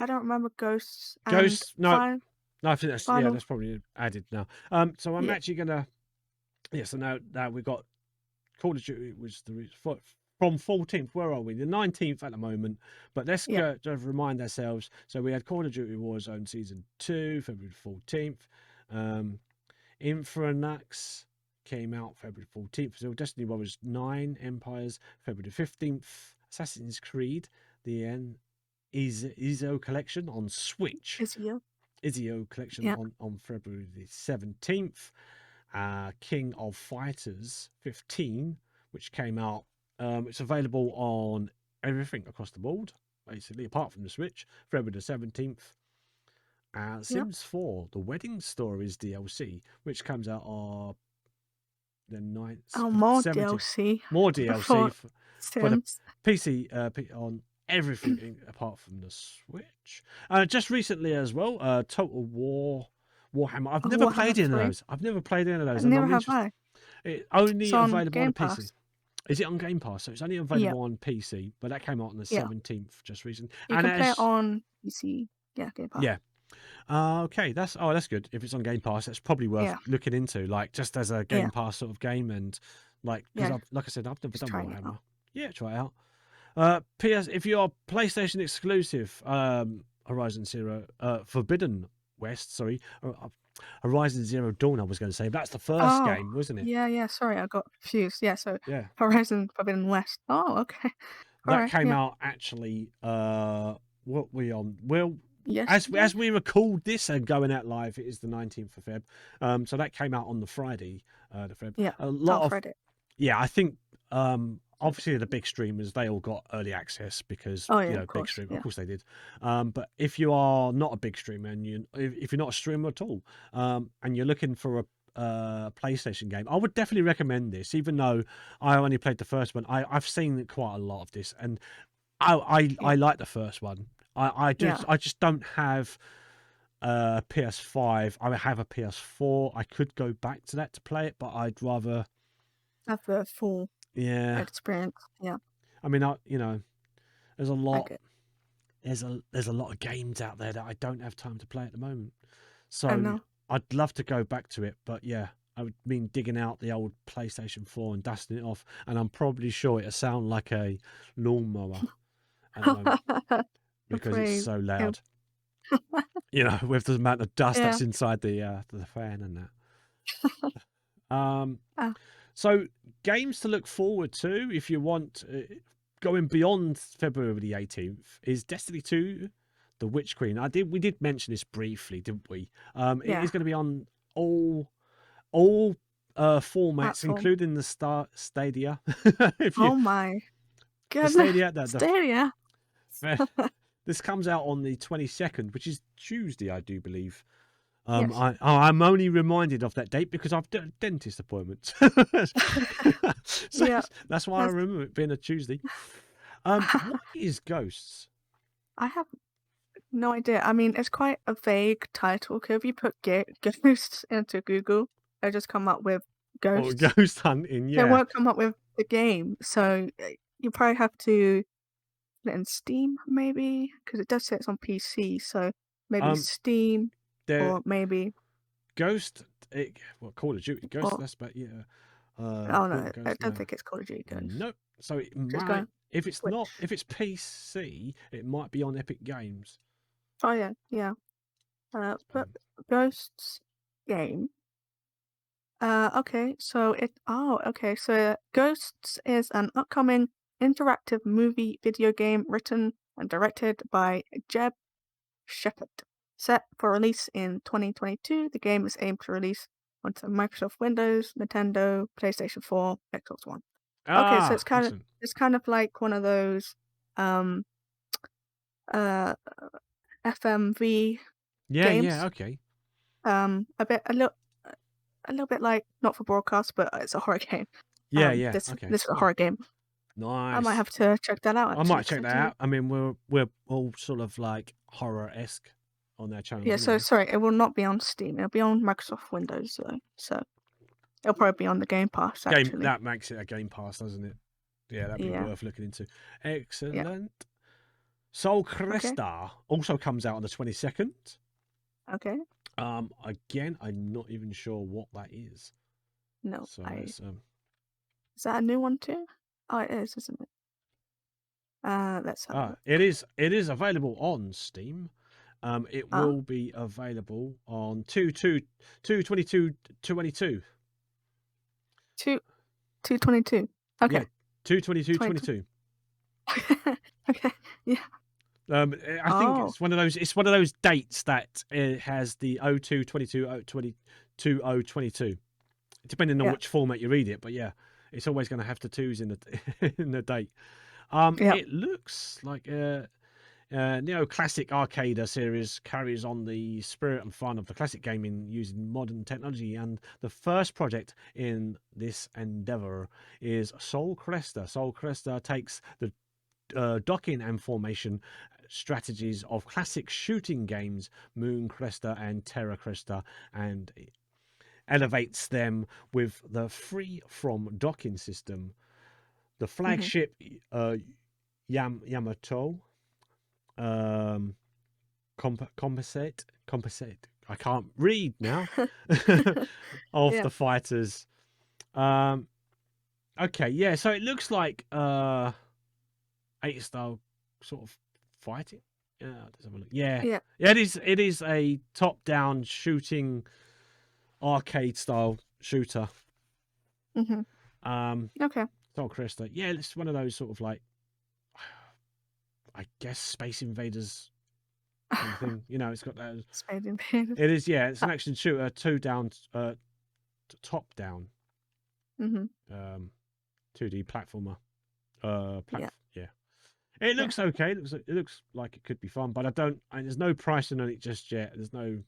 I don't remember Ghosts and Ghosts, no, no, I think Final. that's probably added now. So I'm Yeah, actually gonna so now we've got Call of Duty was from 14th. Where are we? The 19th at the moment. But let's yeah, go just remind ourselves. So we had Call of Duty Warzone Season 2, February 14th. Infernax came out February 14th. So Destiny Warriors 9 Empires, February 15th. Assassin's Creed, the Izzo Collection on Switch. is you? Izio Collection Yeah, on February the 17th. King of Fighters 15, which came out. It's available on everything across the board, basically, apart from the Switch, February the 17th. yeah. Sims 4, The Wedding Stories DLC, which comes out on the 9th, Oh, more 17th. DLC More DLC for for the Sims. PC on everything apart from the Switch. Just recently as well, Total War Warhammer. I've Oh, never Warhammer played any of 3. those. I've never played any of those, and Never I'm have interested. I. It's It's only on available on a Game PC. Pass. Is it on Game Pass? So it's only Yeah, available on PC, but that came out on the yeah. 17th just recently. You And can play it as on PC. Yeah, Game Pass. yeah, okay, that's good. If it's on Game Pass, that's probably worth Yeah, looking into, like just as a yeah, Game Pass sort of game, and because yeah. like I said, I've never Just done trying it out. Warhammer. Yeah, try it out. PS, if you're PlayStation exclusive, Horizon Zero, Forbidden West, sorry, Horizon Zero Dawn. I was going to say that's the first Oh, game, wasn't it? yeah, yeah. Sorry, I got confused. Yeah, so Yeah, Horizon Forbidden West. Oh, okay. All that right. came Yeah. out actually. What we on? Well, Yesterday. as we record this and going out live, it is the 19th of Feb. So that came out on the Friday, the Feb. Yeah. A Oh, lot of Friday. yeah, I think obviously the big streamers they all got early access because Oh yeah, of big course. stream, of Yeah. course they did. But if you are not a big streamer and if you're not a streamer at all, and you're looking for a PlayStation game, I would definitely recommend this. Even though I only played the first one, I've seen quite a lot of this, and Yeah. I like the first one. Yeah. I just don't have PS5. I have a PS4. I could go back to that to play it, but I'd rather Have the full yeah. experience. Yeah. I mean, there's a I lot. get. There's a lot of games out there that I don't have time to play at the moment. I So know. I'd love to go back to it, but yeah, I would mean digging out the old PlayStation 4 and dusting it off, and I'm probably sure it'll sound like a lawnmower at the moment because it's Afraid. so Yeah. loud. With the amount of dust Yeah. that's inside the fan and that. Ah, So games to look forward to if you want going beyond February the 18th is Destiny 2, The Witch Queen. We did mention this briefly, didn't we? It yeah. is going to be on all formats, Platform. including the Stadia. if you Oh my the goodness. Stadia, Stadia. this comes out on the 22nd, which is Tuesday, I do believe. Yes. I'm only reminded of that date because I've done dentist appointments. So Yeah. that's why I That's, remember it being a Tuesday. What is Ghosts? I have no idea. I mean, it's quite a vague title. Could if you put ghosts into Google, it'll just come up with Oh, ghosts. ghost hunting, It yeah. won't come up with the game. So you probably have to put it in Steam, maybe, because it does say it's on PC. So maybe Um, Steam the or maybe Ghost, Call of Duty Ghost. or That's about yeah. oh no, Report I Ghost, don't no, think it's Call of Duty Ghosts. nope. So it Just might, going if it's Switch. not, if it's PC, it might be on Epic Games. Oh yeah, yeah. But Um, Ghosts game. Okay, so okay, so Ghosts is an upcoming interactive movie video game written and directed by Jeb Shepherd. Set for release in 2022, the game is aimed to release onto Microsoft Windows, Nintendo, PlayStation 4, Xbox One. Okay, so excellent. it's kind of like one of those um uh FMV Yeah, yeah, games. okay. A bit a little bit like not for broadcast, but it's a horror game. Yeah, yeah, okay. This is a Oh, horror game. I might nice. have to check that out I actually might because check I that do. out. I mean, we're all sort of like horror-esque on their channels Yeah, so anyway. sorry, it will not be on Steam. It'll be on Microsoft Windows though. So it'll probably be on the Game Pass Game actually. that makes it a Game Pass, doesn't it? Yeah, that'd be Yeah. worth looking into. Excellent. Soul Okay. Cresta also comes out on the 22nd. Okay. Again, I'm not even sure what that is. No, So I. let's Is that a new one too? Oh, it is, isn't it? Let's have a look. it is available on Steam. It Ah, will be available on 2/22/22. 2/22. Yeah, Okay. 22. 2/22/22. Okay. Yeah. I think Oh, it's one of those. It's one of those dates that it has the 02/22/2022, depending on yeah. which format you read it. But yeah, it's always going to have the twos in the in the date. Yeah. It looks like neoclassic arcade series carries on the spirit and fun of the classic gaming using modern technology, and the first project in this endeavor is Soul Cresta. Soul Cresta takes the docking and formation strategies of classic shooting games, Moon Cresta and Terra Cresta, and elevates them with the free from docking system. The Hmm. flagship Yamato um, compensate. I can't read now. Of Yeah. the fighters. Um, okay, yeah. So it looks like 8 style sort of fighting. Yeah, let's have a look. Yeah, Yeah. yeah. It is. It is a top-down shooting arcade style shooter. Hmm. Um, Okay. Soul Cresta. Yeah, it's one of those sort of like, I guess, Space Invaders kind of thing. You know, it's got that. Spade invaders. It is. Yeah, it's Uh, an action shooter, two down, top down, hmm. 2D platformer. Yeah. Yeah. It Yeah. looks okay. It looks like it could be fun, but I don't. There's no pricing on it just yet. There's no,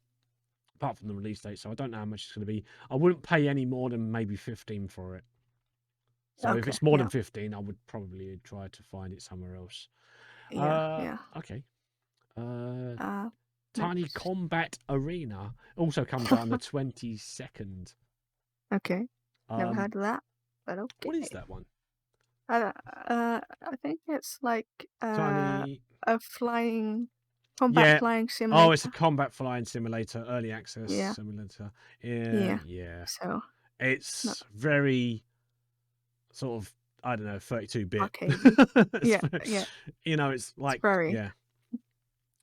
apart from the release date, so I don't know how much it's going to be. I wouldn't pay any more than maybe 15 for it. So if Okay. it's more than Yeah. 15, I would probably try to find it somewhere else. Yeah. Yeah. Okay. Uh, Uh, Tiny Next. Combat Arena also comes out on the 22nd. Okay. Never Um, heard of that, but what is okay. that one? I think it's like Tiny. a flying combat Yeah. flying Oh, it's a simulator. combat flying simulator, early access Yeah. simulator. Yeah, Yeah. yeah. So not It's very sort of, I don't know, 32-bit. arcadey. It's, Yeah. Yeah. you know, it's It's like, very yeah,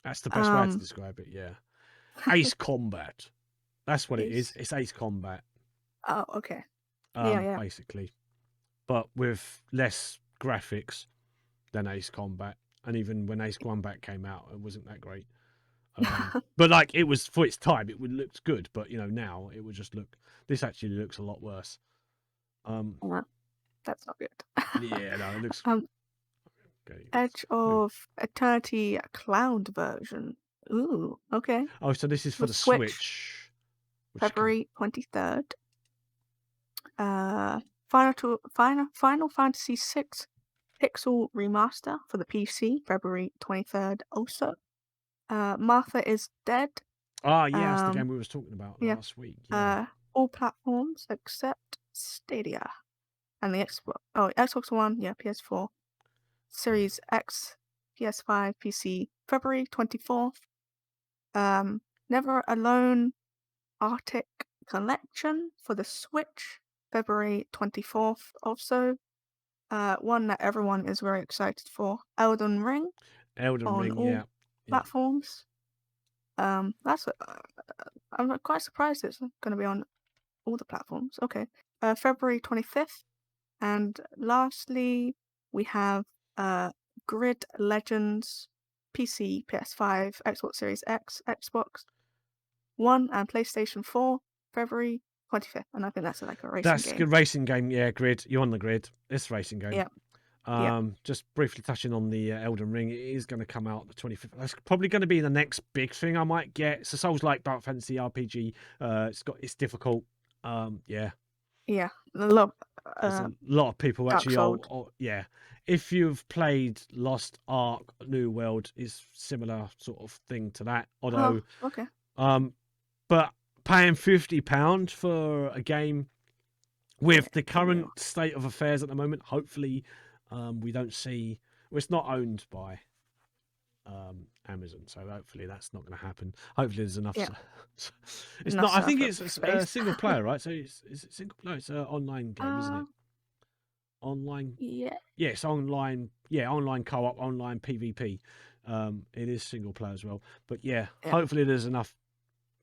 that's the best way to um describe it. Yeah. Ace Combat. That's what it is. ace. It's Ace Combat, Oh, okay. Yeah. Yeah. basically, but with less graphics than Ace Combat. And even when Ace Combat came out, it wasn't that great. But like it was for its time, it would looked good. But you know, now it would just look. This actually looks a lot worse. Uh, that's not good. Yeah, no, it looks. um, Okay. Edge of Eternity Cloud version. Ooh. Okay. Oh, so this is For for the the Switch, Switch, which come. February 23rd. Final Fantasy VI Pixel Remaster for the PC, February 23rd also. Martha is Dead. Ah, yeah, that's the Um, game we was talking about yeah. last week. Yeah. All platforms except Stadia and the Xbox One, yeah, PS4, Yeah. Series X, PS5, PC, February 24th. Never Alone Arctic Collection for the Switch, February 24th also. One that everyone is very excited for, Elden Ring Elden on Ring. all Yeah. Yeah. platforms. That's I'm quite surprised it's going to be on all the platforms. Okay. February 25th. And lastly, we have Grid Legends PC, PS5, Xbox Series X, Xbox One, and PlayStation 4, February 25th. And I think that's like a racing That's a game. good racing game. Yeah, Grid. You're on the Grid. It's a racing game. Yeah. Yeah. Just briefly touching on the Elden Ring, it is going to come out the 25th. That's probably going to be the next big thing I might get. It's a Souls-like Dark Fantasy RPG. It's difficult. Yeah, Yeah. Love there's a lot of people Dark actually. Souls. Yeah. If you've played Lost Ark, New World is similar sort of thing to that. Oh, Although, okay. but paying £50 for a game Yeah, with the for real. current state of affairs at the moment, hopefully We don't see. Well, it's not owned by Amazon, so hopefully that's not going to happen. Hopefully there's enough. Yeah, It's enough not. I think server it's space. single player, right? So is it single player? It's an online game, isn't Uh, it? Online. yeah, Yeah, it's online. Yeah, online co-op, online PvP. It is single player as well. But yeah, yeah. hopefully there's enough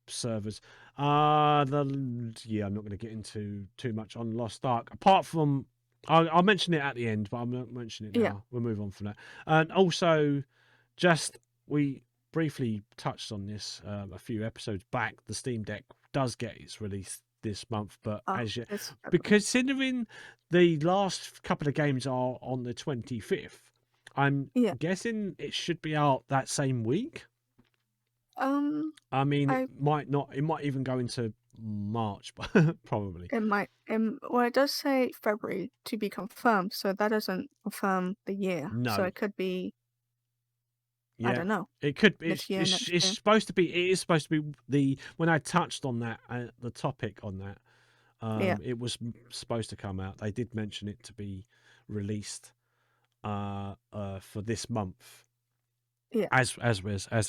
servers. Yeah, I'm not going to get into too much on Lost Ark. Apart from, I'll mention it at the end, but I'm not mentioning it Yeah. now. We'll move on from that. And also, just we briefly touched on this a few episodes back. The Steam Deck does get its release this month, but Oh, as yet, it's February. because considering the last couple of games are on the 25th, I'm Yeah. guessing it should be out that same week. Um, I mean, it I might not. It might even go into March, but probably it might well it does say February to be confirmed, so that doesn't confirm the year. So no. it could be I Yeah, don't know it could be. this year, next It's year. supposed to be. It is supposed to be the when I touched on that the topic on that. Yeah. It was supposed to come out. They did mention it to be released for this month. Yeah. As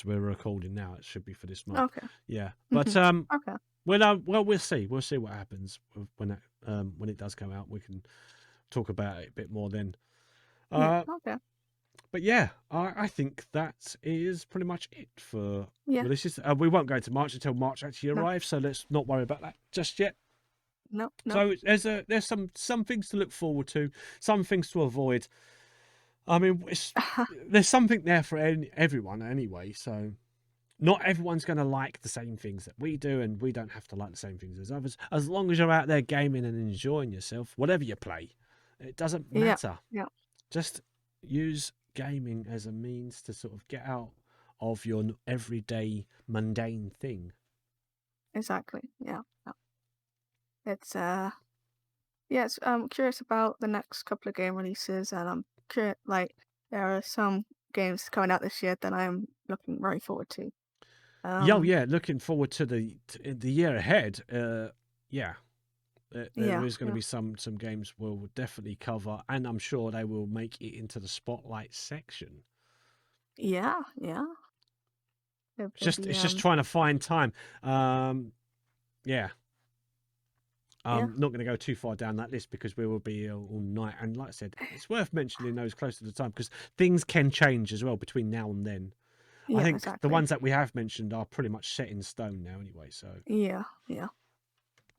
we're recording now, it should be for this month. Okay. Yeah, but Mm-hmm. Okay. well, we'll see. We'll see what happens when it does come out. We can talk about it a bit more then. Yeah. Uh, Okay. but yeah, I think that is pretty much it for Yeah. releases. We won't go into March until March actually No. arrives, so let's not worry about that just yet. No. No. So there's some things to look forward to, some things to avoid. I mean, there's something there for everyone anyway. So not everyone's going to like the same things that we do, and we don't have to like the same things as others. As long as you're out there gaming and enjoying yourself, whatever you play, it doesn't Yeah. matter. Yeah. Just use gaming as a means to sort of get out of your everyday mundane thing. Exactly. Yeah. Yeah. It's yes, I'm curious about the next couple of game releases, and I'm curious like there are some games coming out this year that I'm looking very forward to. Yeah, looking forward to the year ahead. Yeah, there Yeah. is going to Yeah. be some games we'll definitely cover, and I'm sure they will make it into the spotlight section. Yeah. Yeah. It'll be It's just trying to find time. Yeah. yeah. I'm not going to go too far down that list because we will be all night. And like I said, it's worth mentioning those close to the time because things can change as well between now and then. I Yeah. think the Exactly. ones that we have mentioned are pretty much set in stone now anyway. So, Yeah. Yeah.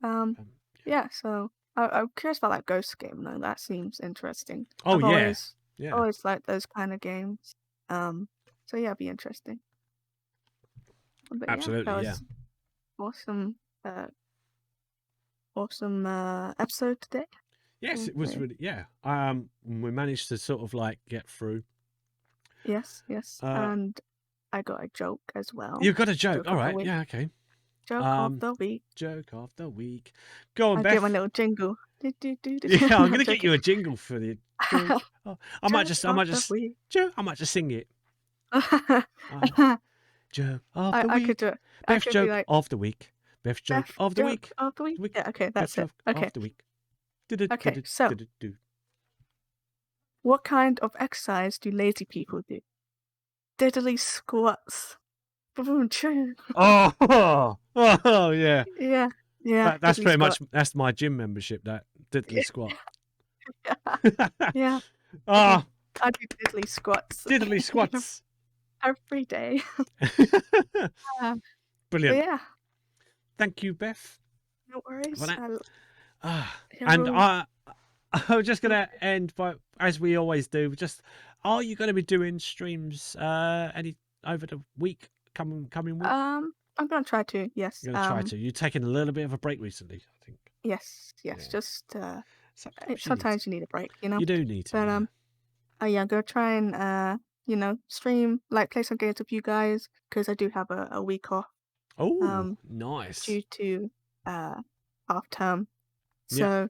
Um. um, Yeah. So I'm curious about that Ghost game though. That seems interesting. oh, I've yeah. Yeah. always liked those kind of games. So yeah, it'd be interesting. But yeah, that Absolutely. Yeah. was awesome. Awesome episode today. Yes, it was Okay. really, yeah. We managed to sort of like get through. Yes, yes. Uh, And I got a joke as well. you've got a Do joke. a All couple right. weeks. Yeah. Okay. Joke of the week. Joke of the week. Go on, I'll get my Beth. little jingle. Do, do, do, do. Yeah, I'm I'm gonna get joking. you a jingle for the joke. Oh, I might Joke just, of the week. Joe. I might just sing it. Joke of the I could week. do it. I Beth's could be joke like of the week. Beth's joke Beth of the joke week. of the week. Yeah, okay, Beth's that's it. joke Okay. of the week. Okay, so what kind of exercise do lazy people do? Diddly squats. Boom, choo. Oh, yeah. Yeah, yeah. That's Diddly pretty squat. much that's my gym membership. That diddly squat. Yeah. Ah, I do diddly squats diddly squats. every day. But Brilliant. yeah, Thank you, Beth, no worries. for that. Yeah, And we'll- I'm just gonna end by, as we always do. Just, are you going to be doing streams any over the week coming week? I'm gonna try to. Yes. You're gonna try to. You're taking a little bit of a break recently, I think. Yes. Yeah. Just Sometimes sometimes you need a break, you know. you do need to. But Yeah. yeah, I'm gonna try and stream, like play some games with you guys because I do have a week off Oh, nice. due to half term. Yeah. So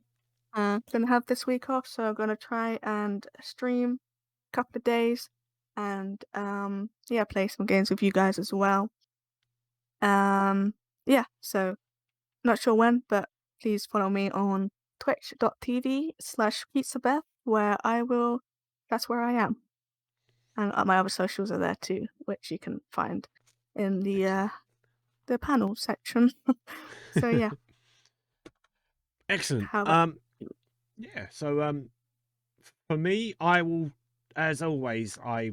gonna have this week off, so I'm gonna try and stream a couple of days and yeah, play some games with you guys as well. Yeah, so not sure when, but please follow me on twitch.tv/pizzabeth where I will that's where I am. And my other socials are there too, which you can find in the panel section. So yeah, Excellent. how about you? Yeah. So for me, I will, as always, I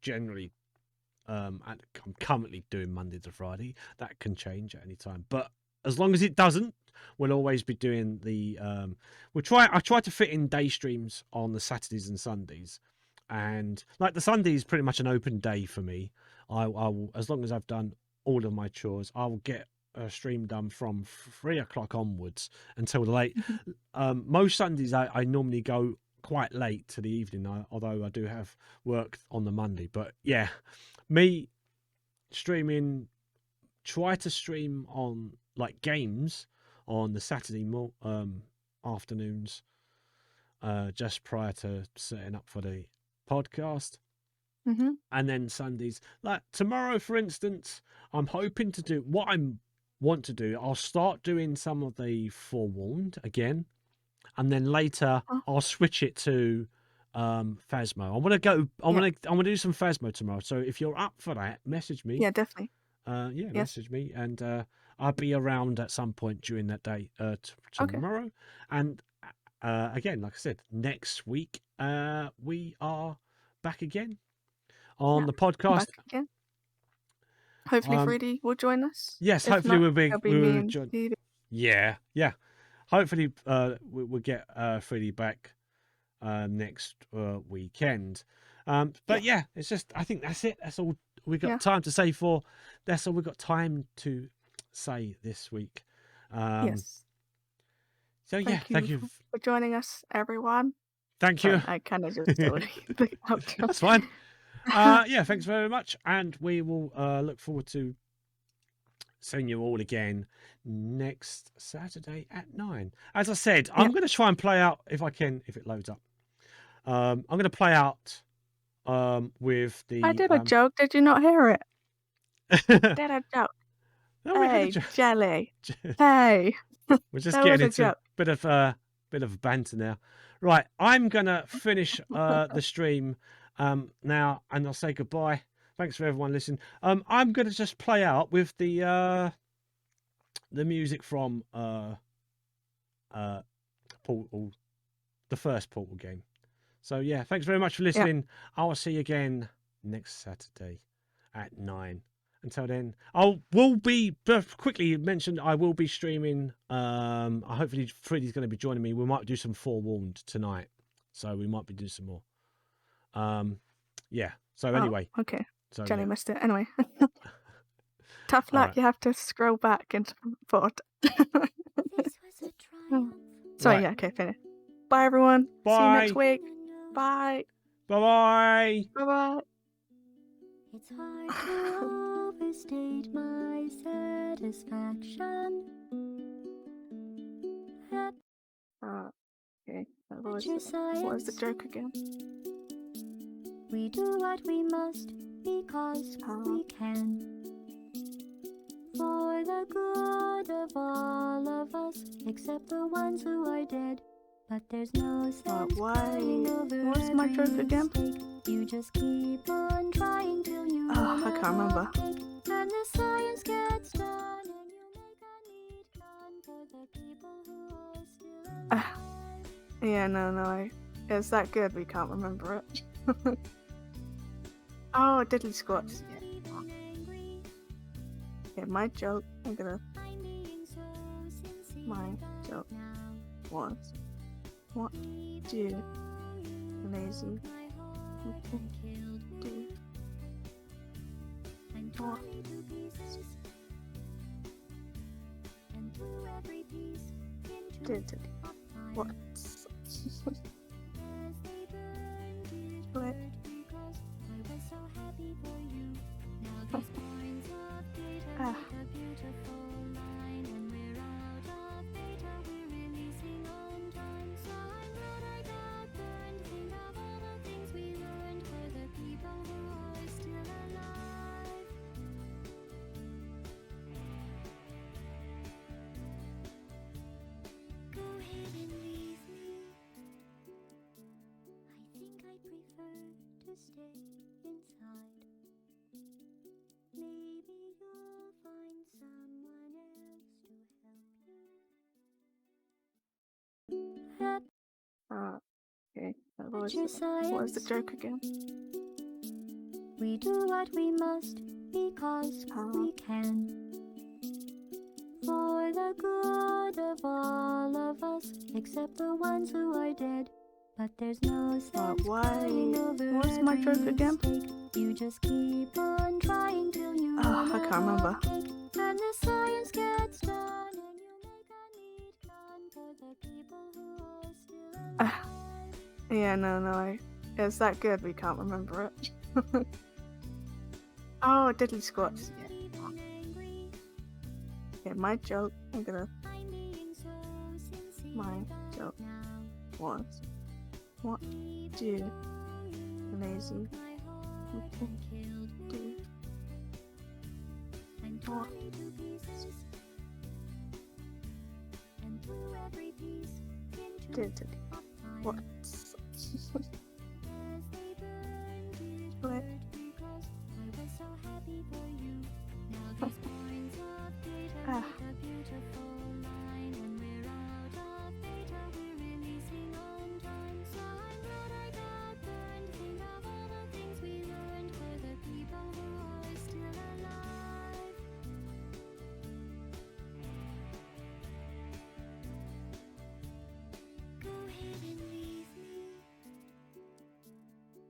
generally I'm currently doing Monday to Friday. That can change at any time, but as long as it doesn't, we'll always be doing the I try to fit in day streams on the Saturdays and Sundays, and like the Sunday is pretty much an open day for me. I will, as long as I've done all of my chores, I will get a stream done from 3 o'clock onwards until the late. Mhm. Most Sundays I normally go quite late to the evening, although I do have work on the Monday. But yeah, me streaming, try to stream on like games on the Saturday afternoons, just prior to setting up for the podcast. Mhm. And then Sundays, like tomorrow, for instance, I'm hoping to do what I want to do. I'll start doing some of the Forewarned again, and then later Oh, I'll switch it to Phasmo. I want to go. yeah. I want to do some Phasmo tomorrow. So if you're up for that, message me. Yeah, definitely. Yeah, Yes. message me, and I'll be around at some point during that day Okay. tomorrow. And again, like I said, next week we are back again on Yeah. the I'm back podcast. again. Hopefully, Um, Freedy will join us. yes, If hopefully not, we'll be it'll be me and join. Stevie. Yeah, yeah. Hopefully, we'll get Freddie back next weekend. Yeah. But yeah, it's just I think that's it. That's all we got Yeah. time to say for. That's all we got time to say this week. Yes. So yeah, Thank you for joining us, everyone. thank you. Sorry, I kind of just stole the outro. That's fine. Yeah, thanks very much, and we will look forward to seeing you all again next Saturday at 9. As I said, Yeah. I'm going to try and play out if I can, if it loads up. I'm going to play out with the. I did a joke. Did you not hear it? Did a joke. No, we had a Hey, joke. Jelly. Hey. We're just That was getting a into joke. a bit of banter now. Right, I'm gonna finish the stream now, and I'll say goodbye. Thanks for everyone listening. I'm gonna just play out with the music from Portal, the first Portal game. So yeah, thanks very much for listening. I will see you again next Saturday at 9. Until then, will be quickly mentioned. I will be streaming. Hopefully, Freddie's going to be joining me. We might do some Forewarned tonight, so we might be doing some more. Yeah. So anyway, Okay. so Jenny yeah. missed it. Anyway. Tough All luck. right. You have to scroll back into board. Sorry, Right. yeah, okay, finish. Bye, everyone. See you next Bye. week. Bye. Bye. Bye bye. It's hard to overstate my satisfaction. Okay. What was the joke again? We do what we must because we can. For the good of all of us, except the ones who are dead. But there's no sense crying over What was my every joke again? mistake. You just keep on trying till you I can't remember. And the science gets done, and you make a neat gun for the people who are still alive. Yeah, no. It's that good we can't remember it. Oh, diddly squats. Yeah. Okay, my joke. My joke was, what do lazy people do? What did what? Split. Go ahead and leave me. to stay inside. Maybe you'll find someone else to help you. Okay. Exercise. What was the joke again? We do what we must because we can. For the good of all of us, except the ones who are dead. But there's no sense crying over What's my joke every again? mistake. You just keep on trying till you I run can't out remember. of cake. And the science gets done, and you make a neat gun for the people who are still alive. Yeah, no. It's that good we can't remember it. Oh, diddly squats. Yeah. Even angry, Okay, my joke. I'm being so sincere My right joke now. was, what do lazy people do? And What tore me to pieces, and threw every piece into did a pile. what? As they burned, it What? hurt because I was so happy for you. Now these points of data Ah. make a beautiful line. When we're out of data, we're releasing on time. So I'm glad I got burned. Think of all the things we learned for the people who are still alive. Go ahead and leave me.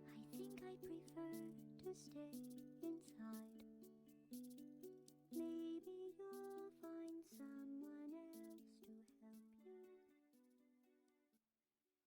I think I prefer to stay